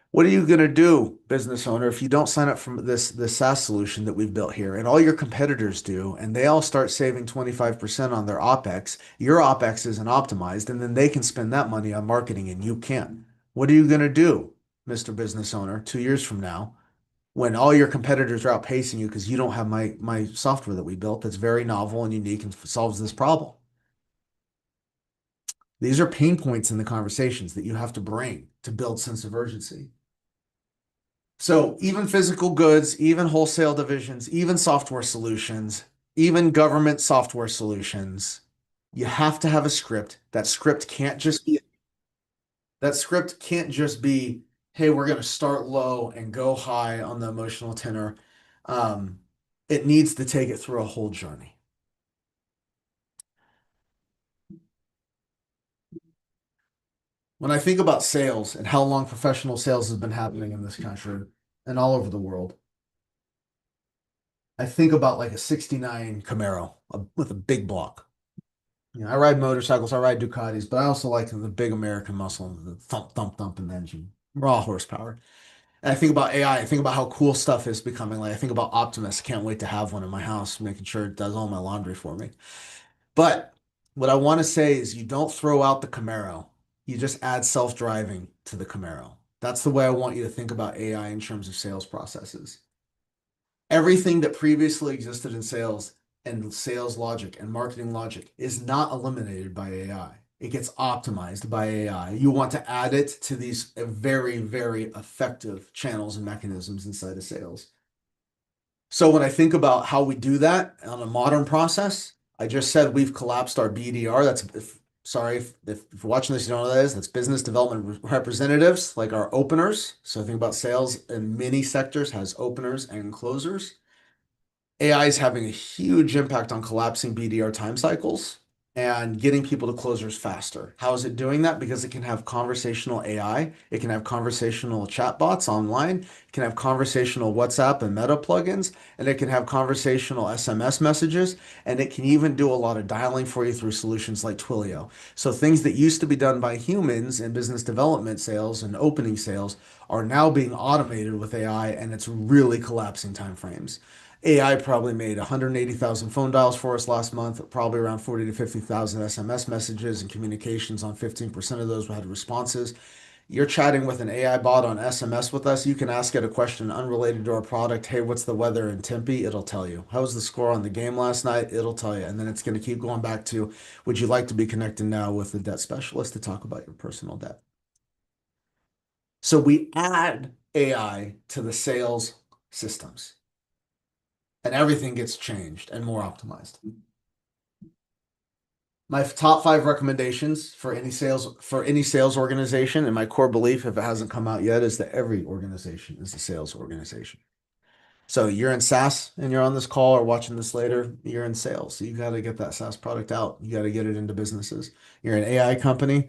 What are you going to do, business owner, if you don't sign up for this SaaS solution that we've built here and all your competitors do, and they all start saving 25% on their OpEx, your OpEx isn't optimized, and then they can spend that money on marketing and you can't. What are you going to do, Mr. Business Owner, 2 years from now, when all your competitors are outpacing you because you don't have my software that we built that's very novel and unique and solves this problem? These are pain points in the conversations that you have to bring to build sense of urgency. So even physical goods, even wholesale divisions, even software solutions, even government software solutions, you have to have a script. That script can't just be, hey, we're going to start low and go high on the emotional tenor. Um, it needs to take it through a whole journey. When I think about sales and how long professional sales has been happening in this country and all over the world, I think about like a 69 Camaro with a big block. I ride motorcycles, I ride Ducatis, but I also like the big American muscle, the thump, thump, thump in the engine, raw horsepower. And I think about AI, I think about how cool stuff is becoming. Like I think about Optimus, can't wait to have one in my house, making sure it does all my laundry for me. But what I want to say is you don't throw out the Camaro. You just add self-driving to the Camaro. That's the way I want you to think about AI in terms of sales processes. Everything that previously existed in sales and sales logic and marketing logic is not eliminated by AI. It gets optimized by AI. You want to add it to these very, very effective channels and mechanisms inside of sales. So when I think about how we do that on a modern process, I just said we've collapsed our BDR. Sorry if you're watching this, you don't know what that is. That's business development representatives, like our openers. So think about sales in many sectors has openers and closers. AI is having a huge impact on collapsing BDR time cycles and getting people to closers faster. How is it doing that? Because it can have conversational AI, it can have conversational chatbots online, it can have conversational WhatsApp and Meta plugins, and it can have conversational SMS messages, and it can even do a lot of dialing for you through solutions like Twilio. So things that used to be done by humans in business development sales and opening sales are now being automated with AI, and it's really collapsing timeframes. AI probably made 180,000 phone dials for us last month, probably around 40 to 50,000 SMS messages and communications on 15% of those had responses. You're chatting with an AI bot on SMS with us. You can ask it a question unrelated to our product. Hey, what's the weather in Tempe? It'll tell you. How was the score on the game last night? It'll tell you. And then it's going to keep going back to, would you like to be connected now with the debt specialist to talk about your personal debt? So we add AI to the sales systems and everything gets changed and more optimized. My top 5 recommendations for any sales organization, and my core belief, if it hasn't come out yet, is that every organization is a sales organization. So you're in SaaS and you're on this call or watching this later, you're in sales. So you got to get that SaaS product out. You got to get it into businesses. You're an AI company.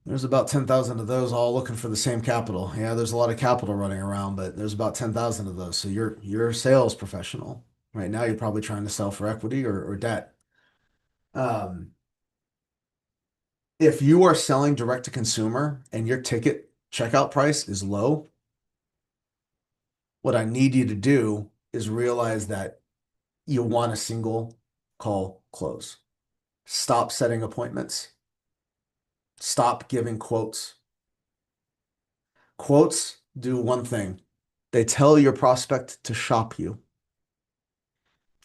There's about 10,000 of those all looking for the same capital. Yeah, there's a lot of capital running around, but there's about 10,000 of those. So you're a sales professional. Right now, you're probably trying to sell for equity or debt. Um, if you are selling direct to consumer and your ticket checkout price is low, what I need you to do is realize that you want a single call close. Stop setting appointments. Stop giving quotes. Quotes do one thing. They tell your prospect to shop you.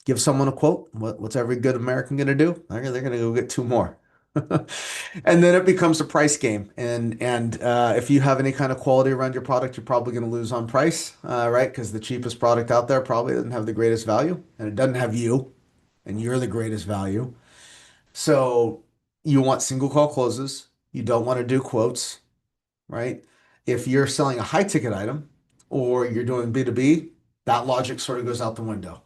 Give someone a quote. What's every good American going to do? They're going to go get 2 more. And then it becomes a price game. And if you have any kind of quality around your product, you're probably going to lose on price, right? Because the cheapest product out there probably doesn't have the greatest value, and it doesn't have you, and you're the greatest value. So you want single call closes. You don't want to do quotes, right? If you're selling a high ticket item or you're doing B2B, that logic sort of goes out the window.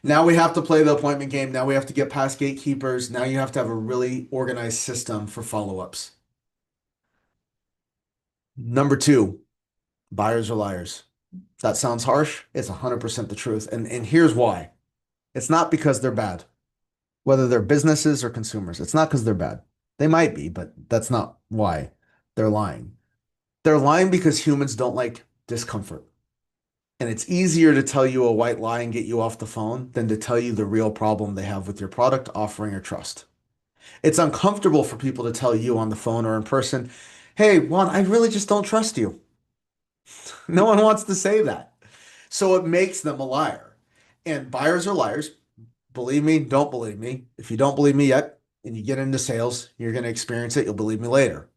Now we have to play the appointment game. Now we have to get past gatekeepers. Now you have to have a really organized system for follow-ups. Number 2, buyers are liars. That sounds harsh. It's 100% the truth. And here's why. It's not because they're bad, whether they're businesses or consumers. It's not because they're bad. They might be, but that's not why they're lying. They're lying because humans don't like discomfort. And it's easier to tell you a white lie and get you off the phone than to tell you the real problem they have with your product, offering, or trust. It's uncomfortable for people to tell you on the phone or in person, hey, Juan, I really just don't trust you. No one wants to say that. So it makes them a liar. And buyers are liars. Believe me, don't believe me. If you don't believe me yet and you get into sales, you're going to experience it. You'll believe me later.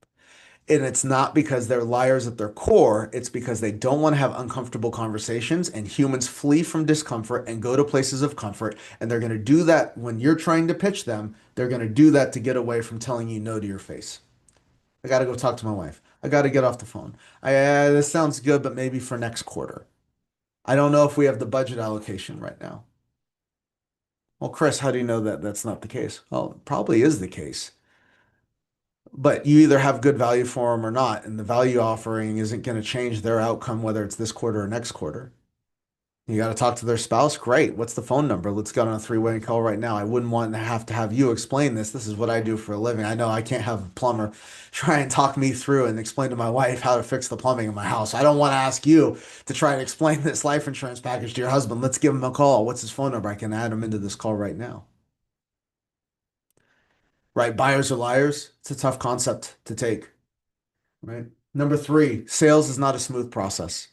And it's not because they're liars at their core. It's because they don't want to have uncomfortable conversations, and humans flee from discomfort and go to places of comfort. And they're going to do that when you're trying to pitch them. They're going to do that to get away from telling you no to your face. I got to go talk to my wife. I got to get off the phone. This sounds good, but maybe for next quarter. I don't know if we have the budget allocation right now. Well, Chris, how do you know that that's not the case? Well, it probably is the case. But you either have good value for them or not, and the value offering isn't going to change their outcome, whether it's this quarter or next quarter. You got to talk to their spouse. Great. What's the phone number? Let's get on a 3-way call right now. I wouldn't want to have you explain this. This is what I do for a living. I know I can't have a plumber try and talk me through and explain to my wife how to fix the plumbing in my house. I don't want to ask you to try and explain this life insurance package to your husband. Let's give him a call. What's his phone number? I can add him into this call right now. Right? Buyers are liars. It's a tough concept to take. Right? Number 3, sales is not a smooth process.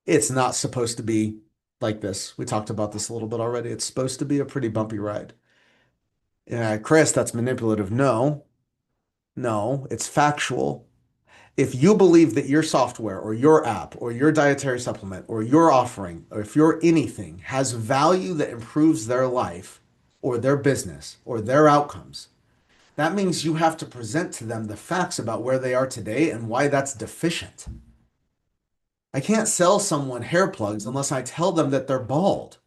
It's not supposed to be like this. We talked about this a little bit already. It's supposed to be a pretty bumpy ride. Chris, that's manipulative. No, no, it's factual. If you believe that your software or your app or your dietary supplement or your offering or if your anything has value that improves their life, or their business or their outcomes, that means you have to present to them the facts about where they are today and why that's deficient. I can't sell someone hair plugs unless I tell them that they're bald.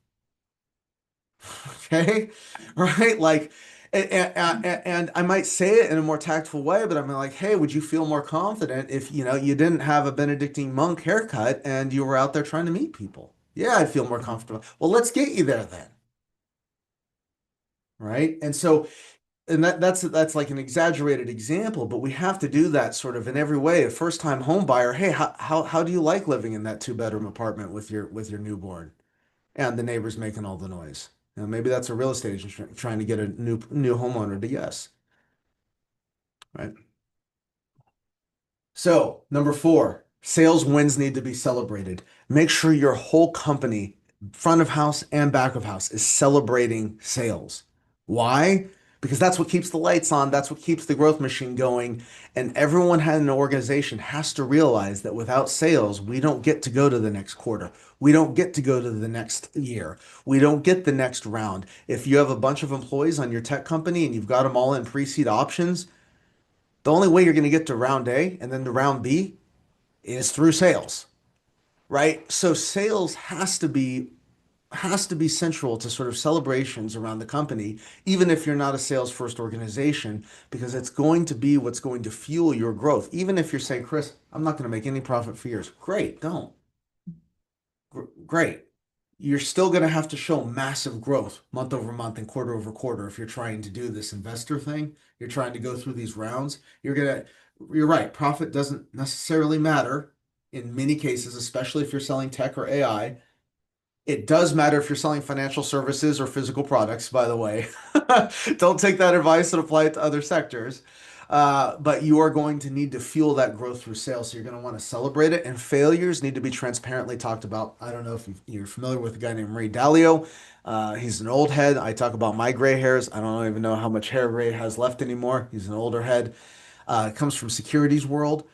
Okay. Right. Like, and I might say it in a more tactful way, but I'm like, hey, would you feel more confident if, you didn't have a Benedictine monk haircut and you were out there trying to meet people? Yeah, I'd feel more comfortable. Well, let's get you there then. Right. And so, and that's like an exaggerated example, but we have to do that sort of in every way. A first-time home buyer, hey, how do you like living in that two-bedroom apartment with your newborn and the neighbors making all the noise? Maybe that's a real estate agent trying to get a new homeowner to yes, right? So, number four, sales wins need to be celebrated. Make sure your whole company, front of house and back of house, is celebrating sales. Why? Because that's what keeps the lights on, that's what keeps the growth machine going. And everyone in an organization has to realize that without sales, we don't get to go to the next quarter. We don't get to go to the next year. We don't get the next round. If you have a bunch of employees on your tech company and you've got them all in pre-seed options, the only way you're going to get to round A and then to round B is through sales, right? So sales has to be central to sort of celebrations around the company, even if you're not a sales first organization, because it's going to be what's going to fuel your growth. Even if you're saying, Chris, I'm not going to make any profit for years. Great, don't. Great. You're still going to have to show massive growth month over month and quarter over quarter if you're trying to do this investor thing. You're trying to go through these rounds. You're right. Profit doesn't necessarily matter in many cases, especially if you're selling tech or AI. It does matter if you're selling financial services or physical products, by the way. Don't take that advice and apply it to other sectors. But you are going to need to fuel that growth through sales. So you're going to want to celebrate it. And failures need to be transparently talked about. I don't know if you're familiar with a guy named Ray Dalio. He's an old head. I talk about my gray hairs. I don't even know how much hair Ray has left anymore. He's an older head. Comes from securities world,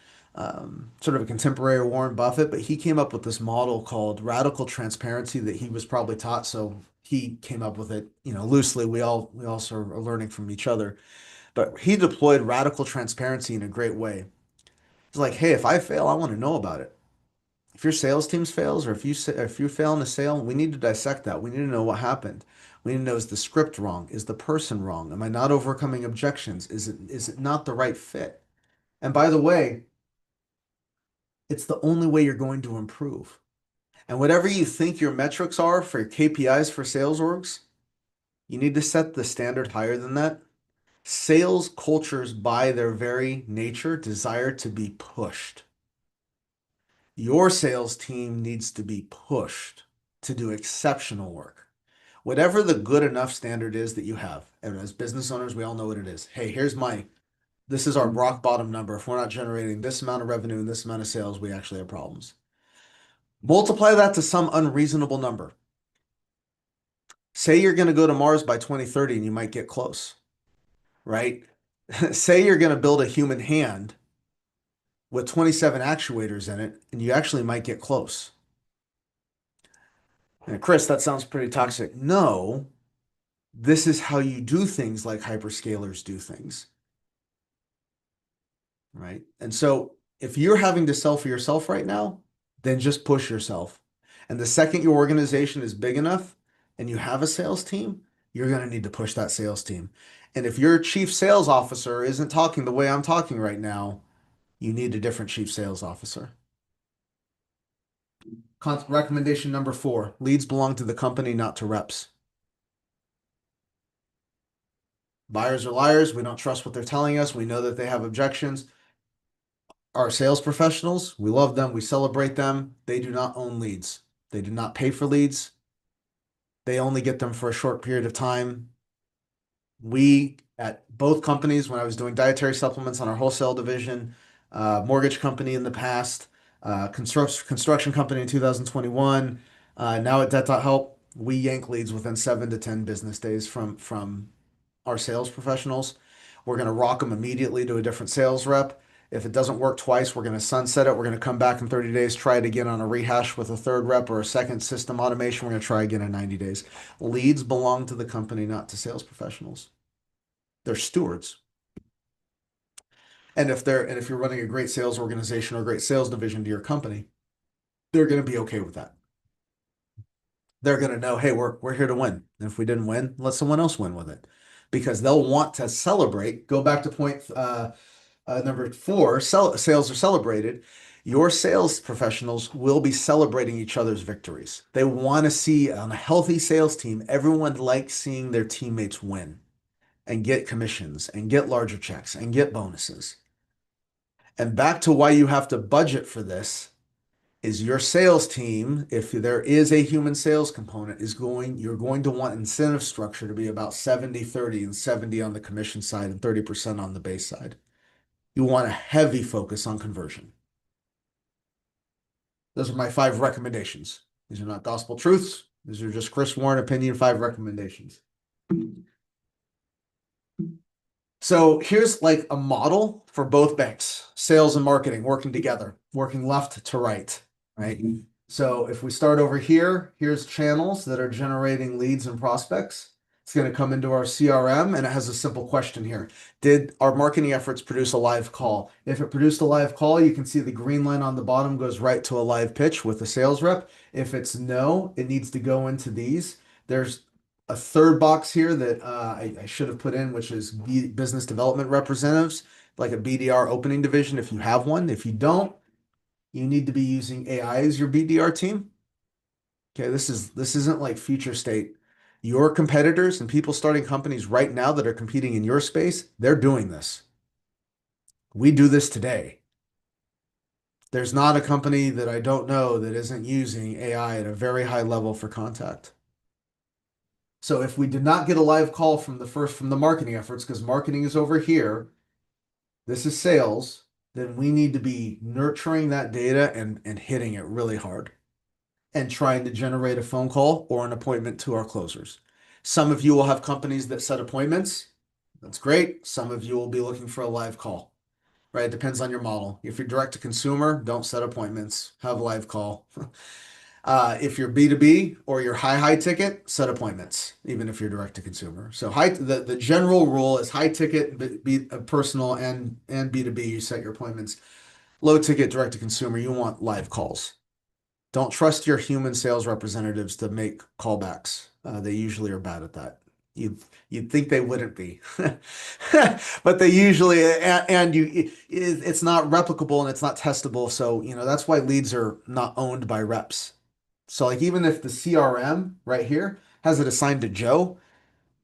sort of a contemporary of Warren Buffett, but he came up with this model called radical transparency that he was probably taught. So he came up with it, loosely. We all sort of are learning from each other, but he deployed radical transparency in a great way. It's like, hey, if I fail, I want to know about it. If your sales teams fails, or if you fail in a sale, we need to dissect that. We need to know what happened. We need to know, is the script wrong? Is the person wrong? Am I not overcoming objections? Is it not the right fit? And by the way, it's the only way you're going to improve. And whatever you think your metrics are for your KPIs for sales orgs, you need to set the standard higher than that. Sales cultures, by their very nature, desire to be pushed. Your sales team needs to be pushed to do exceptional work. Whatever the good enough standard is that you have, and as business owners, we all know what it is. Hey, this is our rock bottom number. If we're not generating this amount of revenue and this amount of sales, we actually have problems. Multiply that to some unreasonable number. Say you're going to go to Mars by 2030 and you might get close, right? Say you're going to build a human hand with 27 actuators in it and you actually might get close. And Chris, that sounds pretty toxic. No, this is how you do things like hyperscalers do things, right? And so if you're having to sell for yourself right now, then just push yourself. And the second your organization is big enough and you have a sales team, you're going to need to push that sales team. And if your chief sales officer isn't talking the way I'm talking right now, you need a different chief sales officer. Recommendation number four, leads belong to the company, not to reps. Buyers are liars. We don't trust what they're telling us. We know that they have objections. Our sales professionals, we love them. We celebrate them. They do not own leads. They do not pay for leads. They only get them for a short period of time. We, at both companies, when I was doing dietary supplements on our wholesale division, mortgage company in the past, construction company in 2021, now at Debt.Help, we yank leads within 7 to 10 business days from our sales professionals. We're going to rock them immediately to a different sales rep. If it doesn't work twice, we're going to sunset it. We're going to come back in 30 days, try it again on a rehash with a third rep or a second system automation. We're going to try again in 90 days. Leads belong to the company, not to sales professionals. They're stewards. And if you're running a great sales organization or a great sales division to your company, they're going to be okay with that. They're going to know, hey, we're here to win. And if we didn't win, let someone else win with it, because they'll want to celebrate. Go back to point number 4, sales are celebrated. Your sales professionals will be celebrating each other's victories. They want to see on a healthy sales team, everyone likes seeing their teammates win and get commissions and get larger checks and get bonuses. And back to why you have to budget for this is your sales team, if there is a human sales component, you're going to want incentive structure to be about 70-30 and 70 on the commission side and 30% on the base side. You want a heavy focus on conversion. Those are my 5 recommendations. These are not gospel truths. These are just Chris Warren opinion 5 recommendations. So here's like a model for both banks, sales and marketing working together, working left to right, right? So if we start over here, here's channels that are generating leads and prospects. It's going to come into our CRM, and it has a simple question here. Did our marketing efforts produce a live call? If it produced a live call, you can see the green line on the bottom goes right to a live pitch with a sales rep. If it's no, it needs to go into these. There's a third box here that I should have put in, which is business development representatives, like a BDR opening division if you have one. If you don't, you need to be using AI as your BDR team. Okay, this isn't like future state. Your competitors and people starting companies right now that are competing in your space, they're doing this. We do this today. There's not a company that I don't know that isn't using AI at a very high level for contact. So if we did not get a live call from the marketing efforts, because marketing is over here, this is sales, then we need to be nurturing that data and hitting it really hard and trying to generate a phone call or an appointment to our closers. Some of you will have companies that set appointments. That's great. Some of you will be looking for a live call, right? It depends on your model. If you're direct to consumer, don't set appointments, have a live call. If you're B2B or you're high ticket, set appointments, even if you're direct to consumer. So the general rule is high ticket, personal and B2B, you set your appointments. Low ticket, direct to consumer, you want live calls. Don't trust your human sales representatives to make callbacks. They usually are bad at that. You'd think they wouldn't be, but they usually, it's not replicable and it's not testable. So, that's why leads are not owned by reps. So like even if the CRM right here has it assigned to Joe,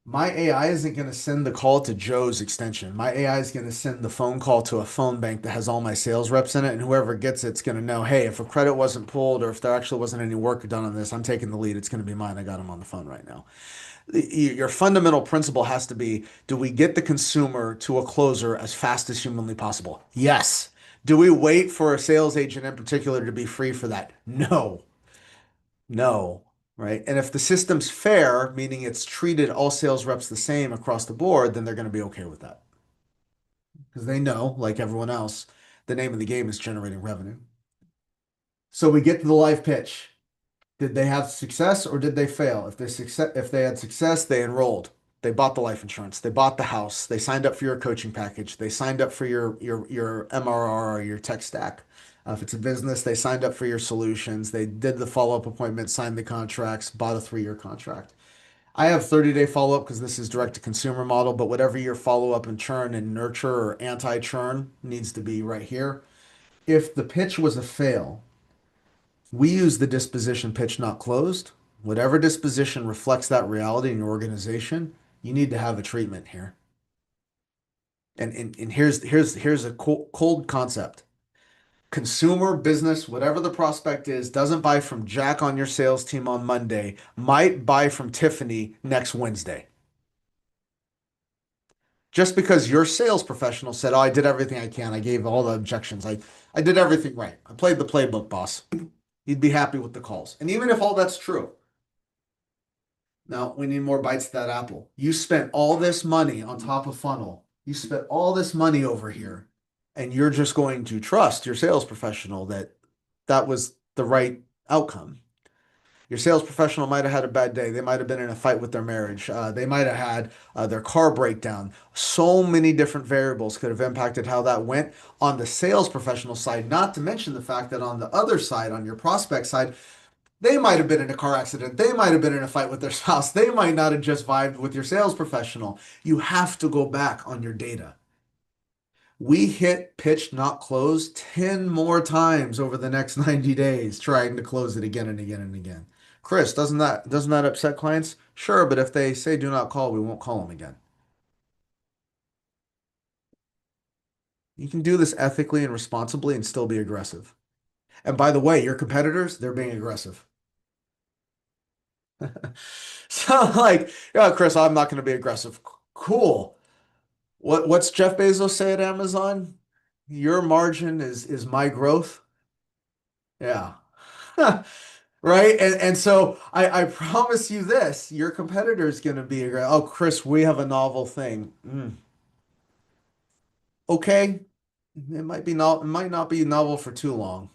my AI isn't going to send the call to Joe's extension. My AI is going to send the phone call to a phone bank that has all my sales reps in it, and whoever gets it's going to know, hey, if a credit wasn't pulled or if there actually wasn't any work done on this, I'm taking the lead. It's going to be mine. I got him on the phone right now. Your fundamental principle has to be, do we get the consumer to a closer as fast as humanly possible? Yes. Do we wait for a sales agent in particular to be free for that? No. No, right? And if the system's fair, meaning it's treated all sales reps the same across the board, then they're going to be okay with that. Because they know, like everyone else, the name of the game is generating revenue. So we get to the live pitch. Did they have success or did they fail? If they had success, they enrolled. They bought the life insurance. They bought the house. They signed up for your coaching package. They signed up for your MRR or your tech stack. If it's a business, they signed up for your solutions. They did the follow-up appointment, signed the contracts, bought a 3-year contract. I have 30-day follow-up because this is direct to consumer model, but whatever your follow-up and churn and nurture or anti-churn needs to be right here. If the pitch was a fail, we use the disposition pitch not closed. Whatever disposition reflects that reality in your organization, you need to have a treatment here. And here's a cold concept. Consumer business, whatever the prospect is, doesn't buy from Jack on your sales team on Monday, might buy from Tiffany next Wednesday. Just because your sales professional said, oh, I did everything I can. I gave all the objections. I did everything right. I played the playbook, boss. You'd be happy with the calls. And even if all that's true, now we need more bites of that apple. You spent all this money on top of funnel. You spent all this money over here. and you're just going to trust your sales professional that that was the right outcome. Your sales professional might have had a bad day. They might have been in a fight with their marriage. They might have had their car breakdown. So many different variables could have impacted how that went on the sales professional side, not to mention the fact that on the other side, on your prospect side, they might have been in a car accident. They might have been in a fight with their spouse. They might not have just vibed with your sales professional. You have to go back on your data. We hit pitch not close 10 more times over the next 90 days, trying to close it again and again and again. Chris, doesn't that upset clients? Sure, but if they say do not call, we won't call them again. You can do this ethically and responsibly and still be aggressive. And by the way, your competitors, they're being aggressive. So like, yeah, Chris, I'm not going to be aggressive. Cool. What's Jeff Bezos say at Amazon? Your margin is my growth. Yeah. Right? And so I promise you this, your competitor is going to be oh, Chris, we have a novel thing. Okay. It might not be novel for too long,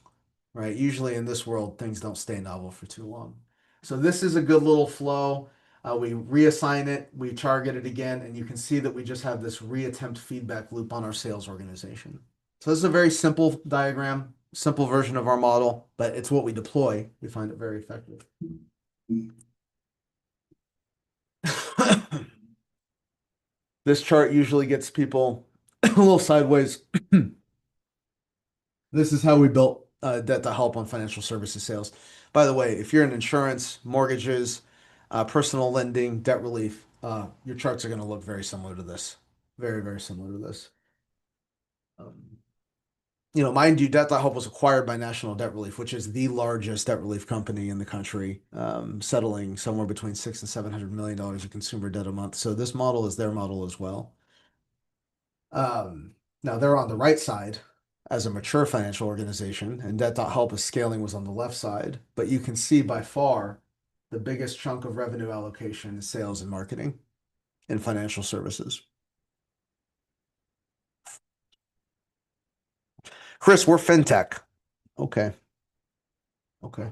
right? Usually in this world, things don't stay novel for too long. So this is a good little flow. We reassign it, we target it again, and you can see that we just have this reattempt feedback loop on our sales organization. So this is a very simple diagram, simple version of our model, but it's what we deploy. We find it very effective. This chart usually gets people a little sideways. This is how we built debt to help on financial services sales. By the way, if you're in insurance, mortgages, personal lending, debt relief, your charts are going to look very similar to this. Very, very similar to this. Um, Mind you, Debt to Help was acquired by National Debt Relief, which is the largest debt relief company in the country, settling somewhere between $600 and $700 million in consumer debt a month. So this model is their model as well. Now they're on the right side as a mature financial organization, and Debt.Help is scaling was on the left side. But you can see by far the biggest chunk of revenue allocation is sales and marketing in financial services. Chris, we're fintech. Okay. Okay.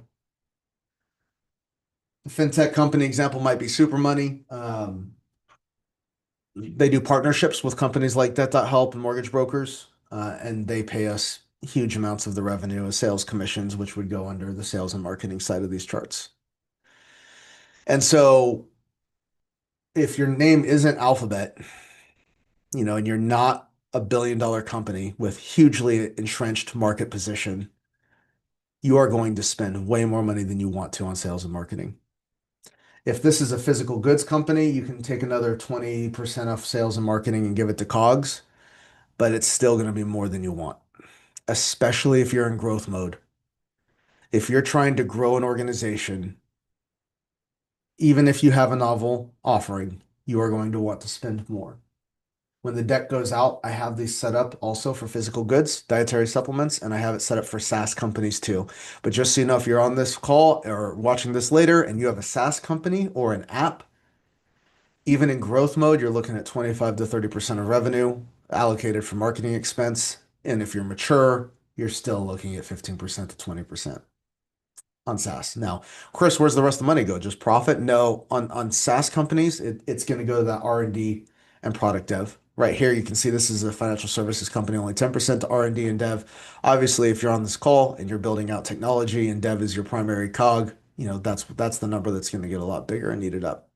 The fintech company example might be Supermoney. They do partnerships with companies like Debt.Help and mortgage brokers, and they pay us huge amounts of the revenue as sales commissions, which would go under the sales and marketing side of these charts. And so if your name isn't Alphabet, and you're not a billion-dollar company with hugely entrenched market position, you are going to spend way more money than you want to on sales and marketing. If this is a physical goods company, you can take another 20% off sales and marketing and give it to COGS, but it's still going to be more than you want, especially if you're in growth mode. If you're trying to grow an organization, even if you have a novel offering, you are going to want to spend more. When the deck goes out, I have these set up also for physical goods, dietary supplements, and I have it set up for SaaS companies too. But just so you know, if you're on this call or watching this later and you have a SaaS company or an app, even in growth mode, you're looking at 25 to 30% of revenue allocated for marketing expense. And if you're mature, you're still looking at 15% to 20% on SaaS. Now, Chris, where's the rest of the money go? Just profit? No, on SaaS companies, it's going to go to that R&D and product dev. Right here, you can see this is a financial services company, only 10% to R&D and dev. Obviously, if you're on this call and you're building out technology and dev is your primary cog, that's the number that's going to get a lot bigger and eat it up.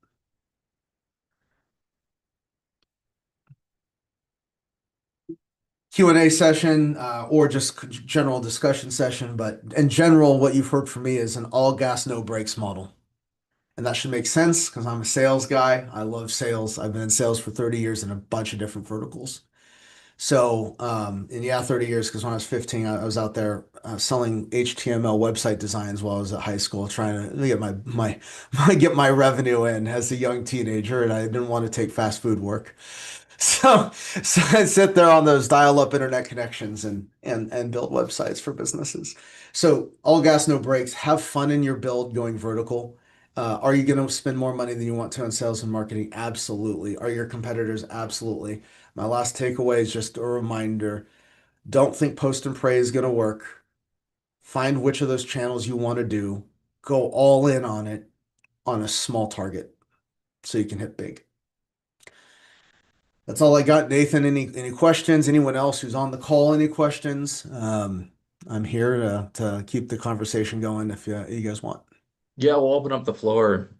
Q&A session or just general discussion session, but in general, what you've heard from me is an all gas, no brakes model. And that should make sense because I'm a sales guy. I love sales. I've been in sales for 30 years in a bunch of different verticals. So, and yeah, 30 years because when I was 15, I was out there selling HTML website designs while I was at high school, trying to get get my revenue in as a young teenager, and I didn't want to take fast food work. So I sit there on those dial-up internet connections and build websites for businesses. So all gas, no brakes. Have fun in your build going vertical. Are you going to spend more money than you want to on sales and marketing? Absolutely. Are your competitors? Absolutely. My last takeaway is just a reminder. Don't think post and pray is going to work. Find which of those channels you want to do. Go all in on it on a small target so you can hit big. That's all I got, Nathan. Any questions? Anyone else who's on the call, any questions? I'm here to keep the conversation going if you guys want. Yeah, we'll open up the floor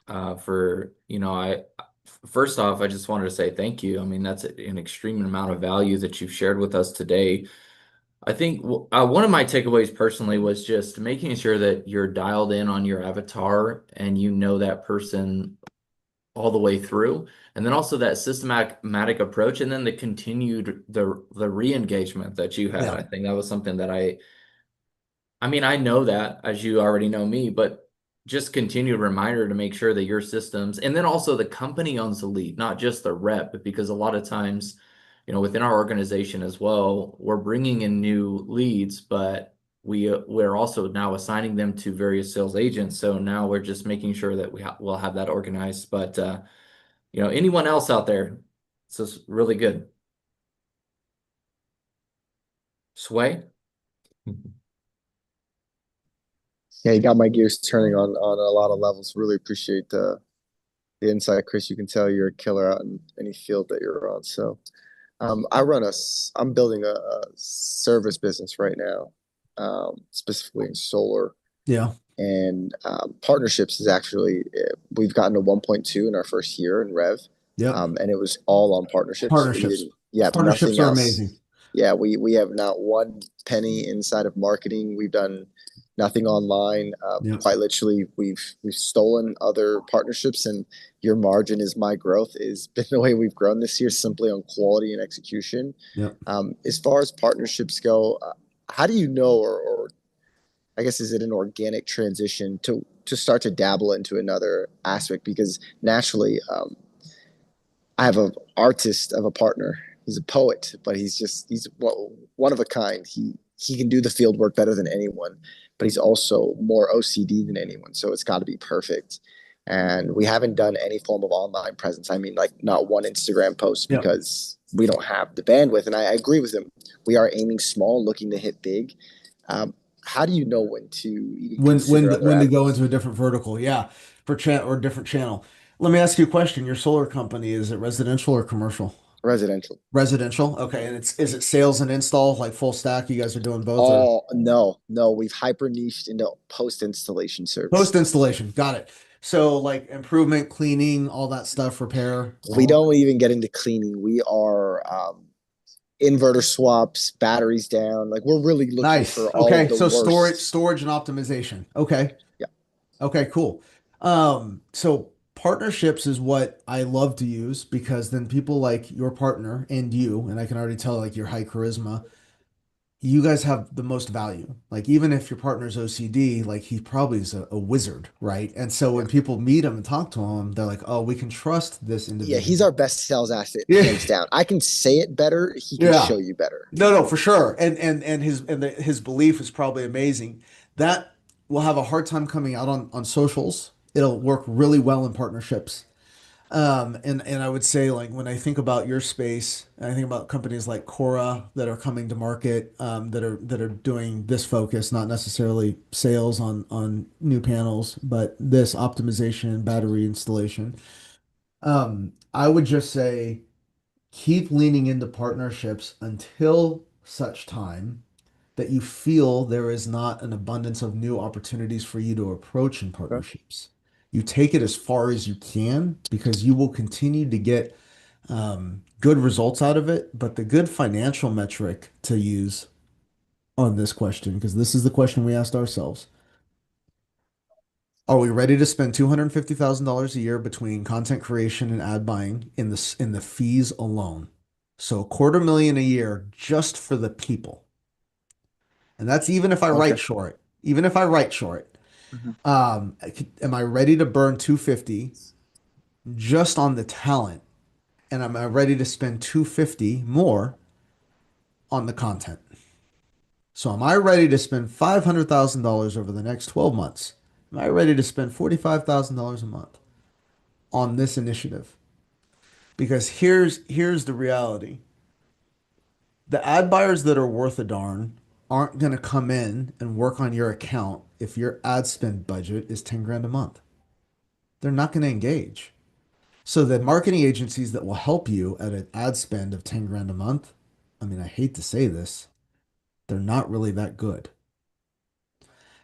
for, I first off, I just wanted to say thank you. I mean, that's an extreme amount of value that you've shared with us today. I think one of my takeaways personally was just making sure that you're dialed in on your avatar and you know that person all the way through. And then also that systematic approach and then the continued the re-engagement that you had. Yeah. I think that was something that I mean, I know that as you already know me, but just continued reminder to make sure that your systems and then also the company owns the lead, not just the rep, because a lot of times, within our organization as well, we're bringing in new leads, but we're also now assigning them to various sales agents. So now we're just making sure that we'll have that organized. But anyone else out there, this is really good. Sway? Yeah, you got my gears turning on a lot of levels. Really appreciate the insight, Chris. You can tell you're a killer out in any field that you're on. So, I'm building a service business right now, specifically in solar Yeah. and partnerships is actually we've gotten to 1.2 in our first year in Rev, Yep. and it was all on partnerships. We Partnerships. didn't, yeah, Partnerships nothing are else. amazing. Yeah, we have not one penny inside of marketing. We've done nothing online. Yep. Quite literally, we've stolen other partnerships, and your margin is my growth. Is been the way we've grown this year, simply on quality and execution. Yep. As far as partnerships go, how do you know, or I guess is it an organic transition to start to dabble into another aspect? Because naturally, I have an artist of a partner. He's a poet, but he's one of a kind. He can do the field work better than anyone, but he's also more OCD than anyone. So it's got to be perfect. And we haven't done any form of online presence. I mean, like not one Instagram post Yep. because we don't have the bandwidth. And I agree with him. We are aiming small, looking to hit big. How do you know when to even consider other When to go avenues? into a different vertical, yeah, for chat or different channel. Let me ask you a question. Your solar company, is it residential or commercial? Residential. Residential. Okay. And is it sales and install like full stack? You guys are doing both or Oh, no, no, we've hyper niched into post installation post services. installation? Got it. So like improvement, cleaning, all that stuff, repair, We all of don't even get into cleaning. We are inverter swaps, batteries down. Like we're really looking nice. for all of Okay. the So worst. storage and optimization. Okay. Yeah. Okay, cool. So partnerships is what I love to use because then people like your partner and you, and I can already tell like your high charisma, you guys have the most value. Like even if your partner's OCD, like he probably is a wizard, right? And so Yeah. when people meet him and talk to him, they're like, oh, we can trust this Yeah. He's individual. our best sales asset, Yeah. hands down. I can say it better. He can Yeah. show you better. No, no, for sure. His belief is probably amazing. That will have a hard time coming out on socials. It'll work really well in partnerships. And I would say like when I think about your space, and I think about companies like Cora that are coming to market, that are doing this focus, not necessarily sales on new panels, but this optimization, battery installation. I would just say keep leaning into partnerships until such time that you feel there is not an abundance of new opportunities for you to approach in Okay. partnerships. You take it as far as you can because you will continue to get good results out of it. But the good financial metric to use on this question, because this is the question we asked ourselves. Are we ready to spend $250,000 a year between content creation and ad buying in the fees alone? So a quarter million a year just for the people. And that's even if I Okay. write short. Even if I write short. Mhm. Am I ready to burn 250 just on the talent? And am I ready to spend 250 more on the content? So am I ready to spend $500,000 over the next 12 months? Am I ready to spend $45,000 a month on this initiative? Because here's the reality. The ad buyers that are worth a darn aren't going to come in and work on your account if your ad spend budget is 10 grand a month. They're not going to engage. So the marketing agencies that will help you at an ad spend of 10 grand a month, I mean, I hate to say this, they're not really that good.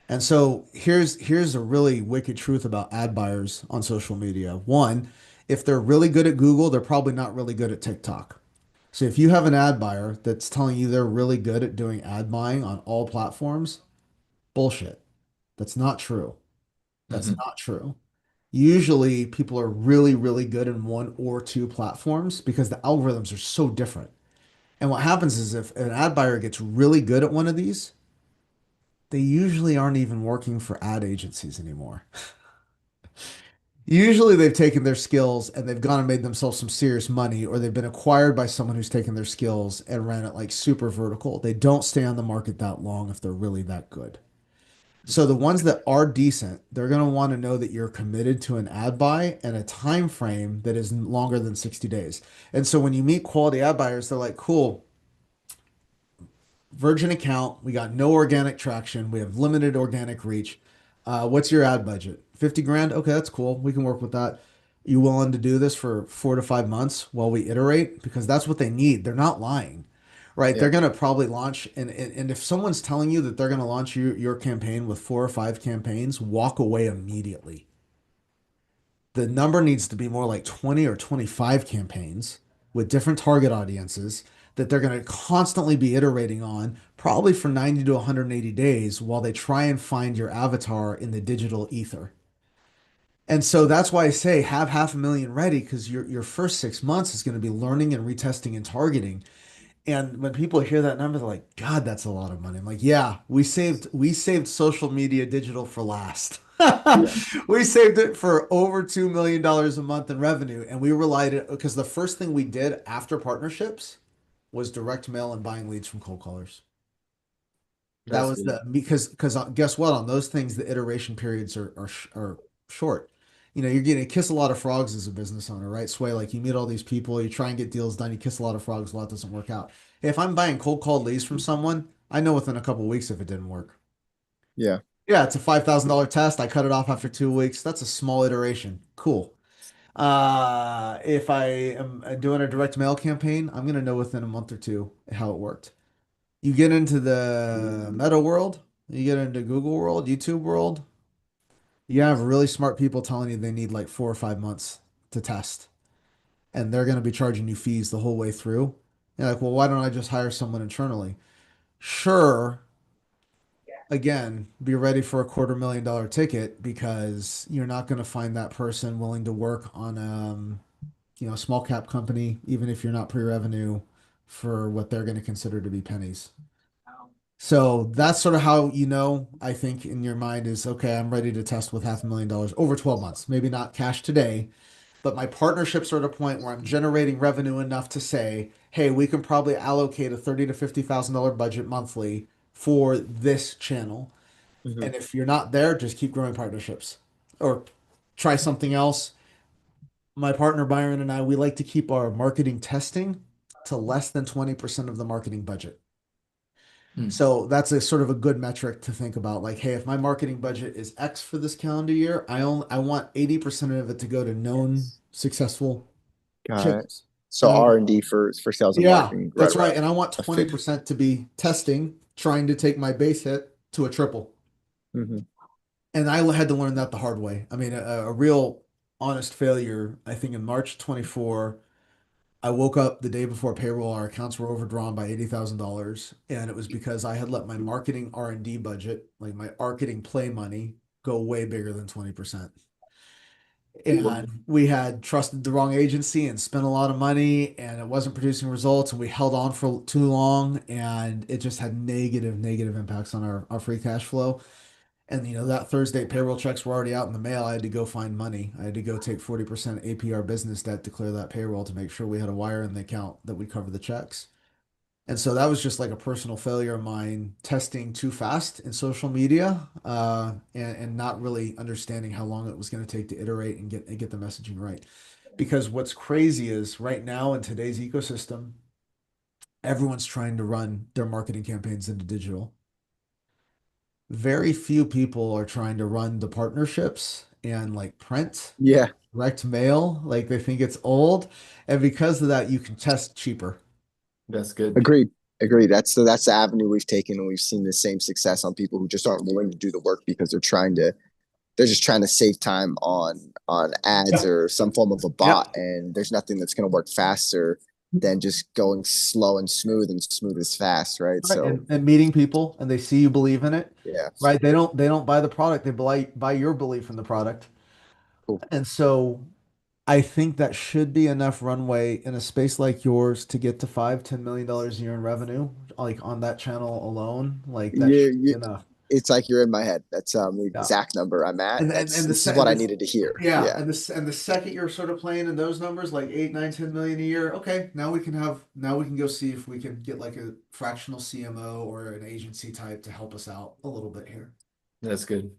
And so here's a really wicked truth about ad buyers on social media. One, if they're really good at Google, they're probably not really good at TikTok. So if you have an ad buyer that's telling you they're really good at doing ad buying on all platforms, bullshit. That's not true. That's Hmm. not true. Usually people are really, really good in one or two platforms because the algorithms are so different. And what happens is if an ad buyer gets really good at one of these, they usually aren't even working for ad agencies anymore. Usually they've taken their skills and they've gone and made themselves some serious money, or they've been acquired by someone who's taken their skills and ran it like super vertical. They don't stay on the market that long if they're really that good. So the ones that are decent, they're going to want to know that you're committed to an ad buy and a time frame that is longer than 60 days. And so when you meet quality ad buyers, they're like, cool, virgin account. We got no organic traction. We have limited organic reach. What's your ad budget? 50 grand? Okay, that's cool. We can work with that. You willing to do this for 4 to 5 months while we iterate? Because that's what they need. They're not lying, right? Yeah. They're going to probably launch. And if someone's telling you that they're going to launch your campaign with 4 or 5 campaigns, walk away immediately. The number needs to be more like 20 or 25 campaigns with different target audiences that they're going to constantly be iterating on, probably for 90 to 180 days while they try and find your avatar in the digital ether. And so that's why I say have 500,000 ready because your first 6 months is going to be learning and retesting and targeting. And when people hear that number, they're like, God, that's a lot of money. I'm like, yeah, we saved social media digital for last. Yeah. We saved it for over $2 million a month in revenue. And we relied it because the first thing we did after partnerships was direct mail and buying leads from cold callers. That That's was good. the because guess what? On those things, the iteration periods are short. You know, you're getting to kiss a lot of frogs as a business owner, right? Sway, like you meet all these people, you try and get deals done, you kiss a lot of frogs, a lot doesn't work out. Hey, if I'm buying cold called leads from someone, I know within a couple of weeks if it didn't work. Yeah. Yeah, it's a $5,000 test. I cut it off after 2 weeks. That's a small iteration. Cool. If I am doing a direct mail campaign, I'm gonna know within a month or two how it worked. You get into the Meta world, you get into Google world, YouTube world, you have really smart people telling you they need like 4 or 5 months to test, and they're going to be charging you fees the whole way through. You're like, well, why don't I just hire someone internally? Sure. Again, be ready for a $250,000 ticket because you're not going to find that person willing to work on a small cap company, even if you're not pre-revenue, for what they're going to consider to be pennies. So that's sort of how I think in your mind is okay, I'm ready to test with $500,000 over 12 months. Maybe not cash today, but my partnerships are at a point where I'm generating revenue enough to say, hey, we can probably allocate a $30,000 to $50,000 budget monthly for this channel. Hmm. And if you're not there, just keep growing partnerships or try something else. My partner Byron and I, we like to keep our marketing testing to less than 20% of the marketing budget. Hmm. So that's a sort of a good metric to think about. Like, hey, if my marketing budget is X for this calendar year, I want 80% of it to go to known successful Got it. channels. So And I R want, and D for sales and yeah, marketing. Right. that's right. Right. And I want A fit. 20% to be testing, trying to take my base hit to a triple. Hmm. And I had to learn that the hard way. I mean, a real honest failure, I think in March 24, I woke up the day before payroll. Our accounts were overdrawn by $80,000, and it was because I had let my marketing R&D budget, like my marketing play money, go way bigger than 20%. And we had trusted the wrong agency and spent a lot of money, and it wasn't producing results, and we held on for too long, and it just had negative impacts on our free cash flow. And that Thursday payroll checks were already out in the mail. I had to go find money. I had to go take 40% APR business debt to clear that payroll to make sure we had a wire in the account that would cover the checks. And so that was just like a personal failure of mine, testing too fast in social media, and not really understanding how long it was going to take to iterate and get the messaging right. Because what's crazy is right now in today's ecosystem, everyone's trying to run their marketing campaigns into digital. Very few people are trying to run the partnerships and like print, Yeah, direct mail. Like they think it's old. And because of that, you can test cheaper. That's good. agreed. Agreed. That's the avenue we've taken, and we've seen the same success on people who just aren't willing to do the work because they're just trying to save time on ads Yeah. or some form of a Yep. bot, and there's nothing that's going to work faster than just going slow and smooth is fast, right? Right. So And meeting people and they see you believe in it. yeah, Right. They don't buy the product, they buy your belief in the product. cool. And so I think that should be enough runway in a space like yours to get to $5-10 million a year in revenue, like on that channel alone. Like that should be You enough. it's like you're in my head. That's the Yeah. exact number I'm at. And This is what I needed to hear. yeah, Yeah, and the second you're sort of playing in those numbers, like 8, 9, 10 million a year, okay, now we can go see if we can get like a fractional CMO or an agency type to help us out a little bit here. That's good.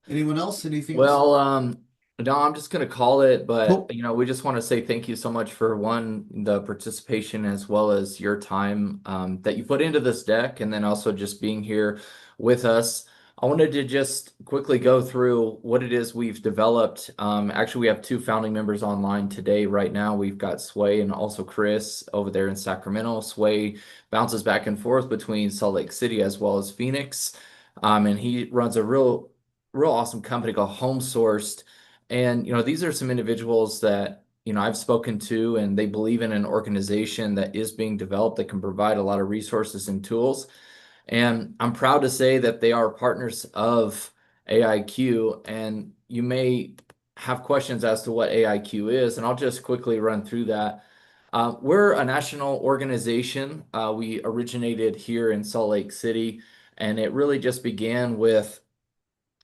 Anyone else? Anything else? Well, no, I'm just gonna call it, but Cool. we just want to say thank you so much for one, the participation as well as your time that you put into this deck, and then also just being here with us. I wanted to just quickly go through what it is we've developed. Actually, we have two founding members online today. Right now, we've got Sway and also Chris over there in Sacramento. Sway bounces back and forth between Salt Lake City as well as Phoenix. And he runs a real awesome company called Home Sourced. And, these are some individuals that, I've spoken to and they believe in an organization that is being developed that can provide a lot of resources and tools. And I'm proud to say that they are partners of AIQ. And you may have questions as to what AIQ is, and I'll just quickly run through that. We're a national organization. We originated here in Salt Lake City, and it really just began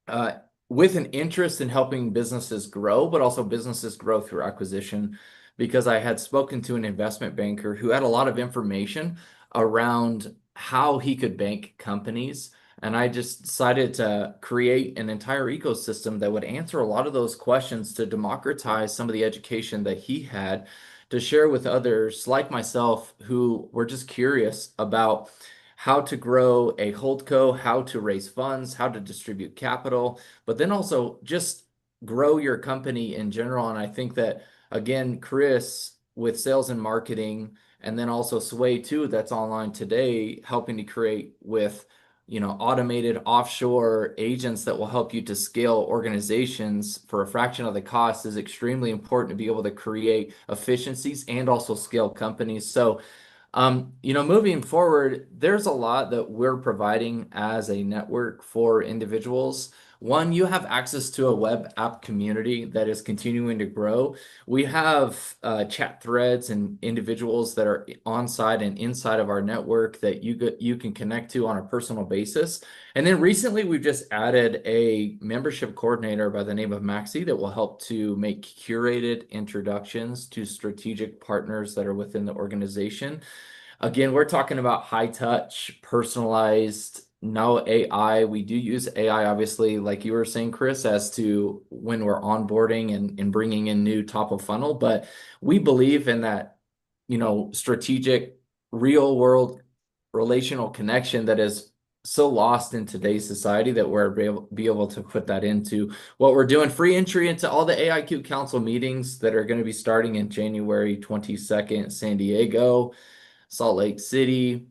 uh, with an interest in helping businesses grow, but also businesses grow through acquisition, because I had spoken to an investment banker who had a lot of information around how he could bank companies. And I just decided to create an entire ecosystem that would answer a lot of those questions to democratize some of the education that he had to share with others like myself who were just curious about how to grow a holdco, how to raise funds, how to distribute capital, but then also just grow your company in general. And I think that, again, Chris with sales and marketing, and then also Sway too, that's online today, helping to create with automated offshore agents that will help you to scale organizations for a fraction of the cost is extremely important to be able to create efficiencies and also scale companies. So moving forward, there's a lot that we're providing as a network for individuals. One, you have access to a web app community that is continuing to grow. We have chat threads and individuals that are on site and inside of our network that you can connect to on a personal basis. And then recently, we've just added a membership coordinator by the name of Maxi that will help to make curated introductions to strategic partners that are within the organization. Again, we're talking about high touch, personalized, no AI. We do use AI, obviously, like you were saying, Chris, as to when we're onboarding and bringing in new top of funnel. But we believe in that, strategic, real world relational connection that is so lost in today's society that we're be able to put that into what we're doing. Free entry into all the AIQ Council meetings that are going to be starting in January 22nd, San Diego, Salt Lake City.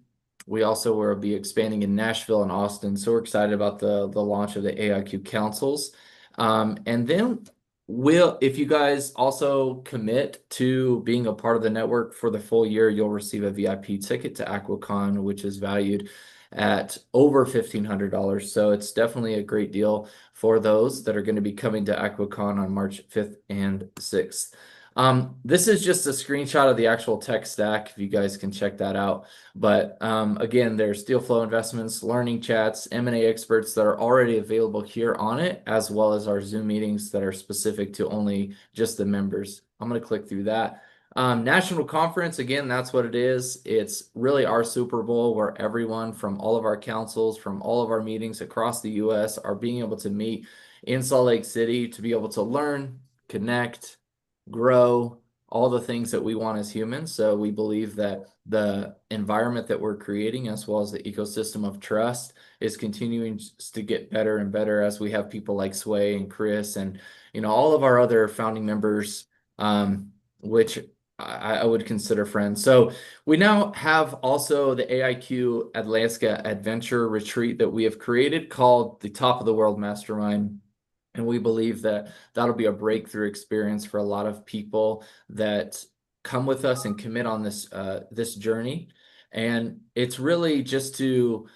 We also will be expanding in Nashville and Austin. So we're excited about the launch of the AIQ councils. And then if you guys also commit to being a part of the network for the full year, you'll receive a VIP ticket to AquaCon, which is valued at over $1,500. So it's definitely a great deal for those that are going to be coming to AquaCon on March 5th and 6th. This is just a screenshot of the actual tech stack, if you guys can check that out. But again, there's deal flow investments, learning chats, M&A experts that are already available here on it, as well as our Zoom meetings that are specific to only just the members. I'm going to click through that. National conference, again, that's what it is. It's really our Super Bowl where everyone from all of our councils, from all of our meetings across the US are being able to meet in Salt Lake City to be able to learn, connect, grow, all the things that we want as humans. So we believe that the environment that we're creating, as well as the ecosystem of trust, is continuing to get better and better as we have people like Sway and Chris and all of our other founding members, which I would consider friends. So we now have also the AIQ Atlantica Adventure Retreat that we have created called the Top of the World Mastermind. And we believe that that'll be a breakthrough experience for a lot of people that come with us and commit on this journey. And it's really just to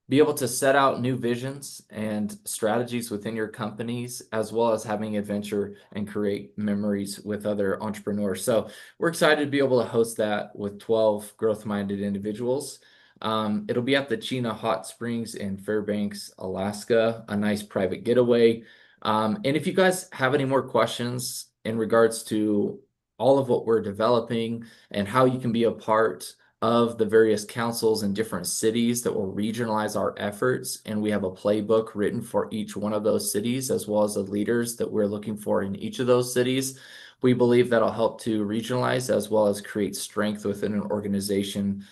be able to set out new visions and strategies within your companies, as well as having adventure and create memories with other entrepreneurs. So we're excited to be able to host that with 12 growth-minded individuals. It'll be at the Chena Hot Springs in Fairbanks, Alaska, a nice private getaway. And if you guys have any more questions in regards to all of what we're developing and how you can be a part of the various councils in different cities that will regionalize our efforts. And we have a playbook written for each one of those cities, as well as the leaders that we're looking for in each of those cities. We believe that'll help to regionalize as well as create strength within an organization.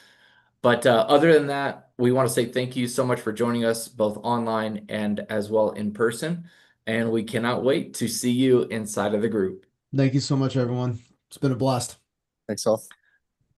But other than that, we want to say thank you so much for joining us both online and as well in person. And we cannot wait to see you inside of the group. Thank you so much, everyone. It's been a blast. Thanks all.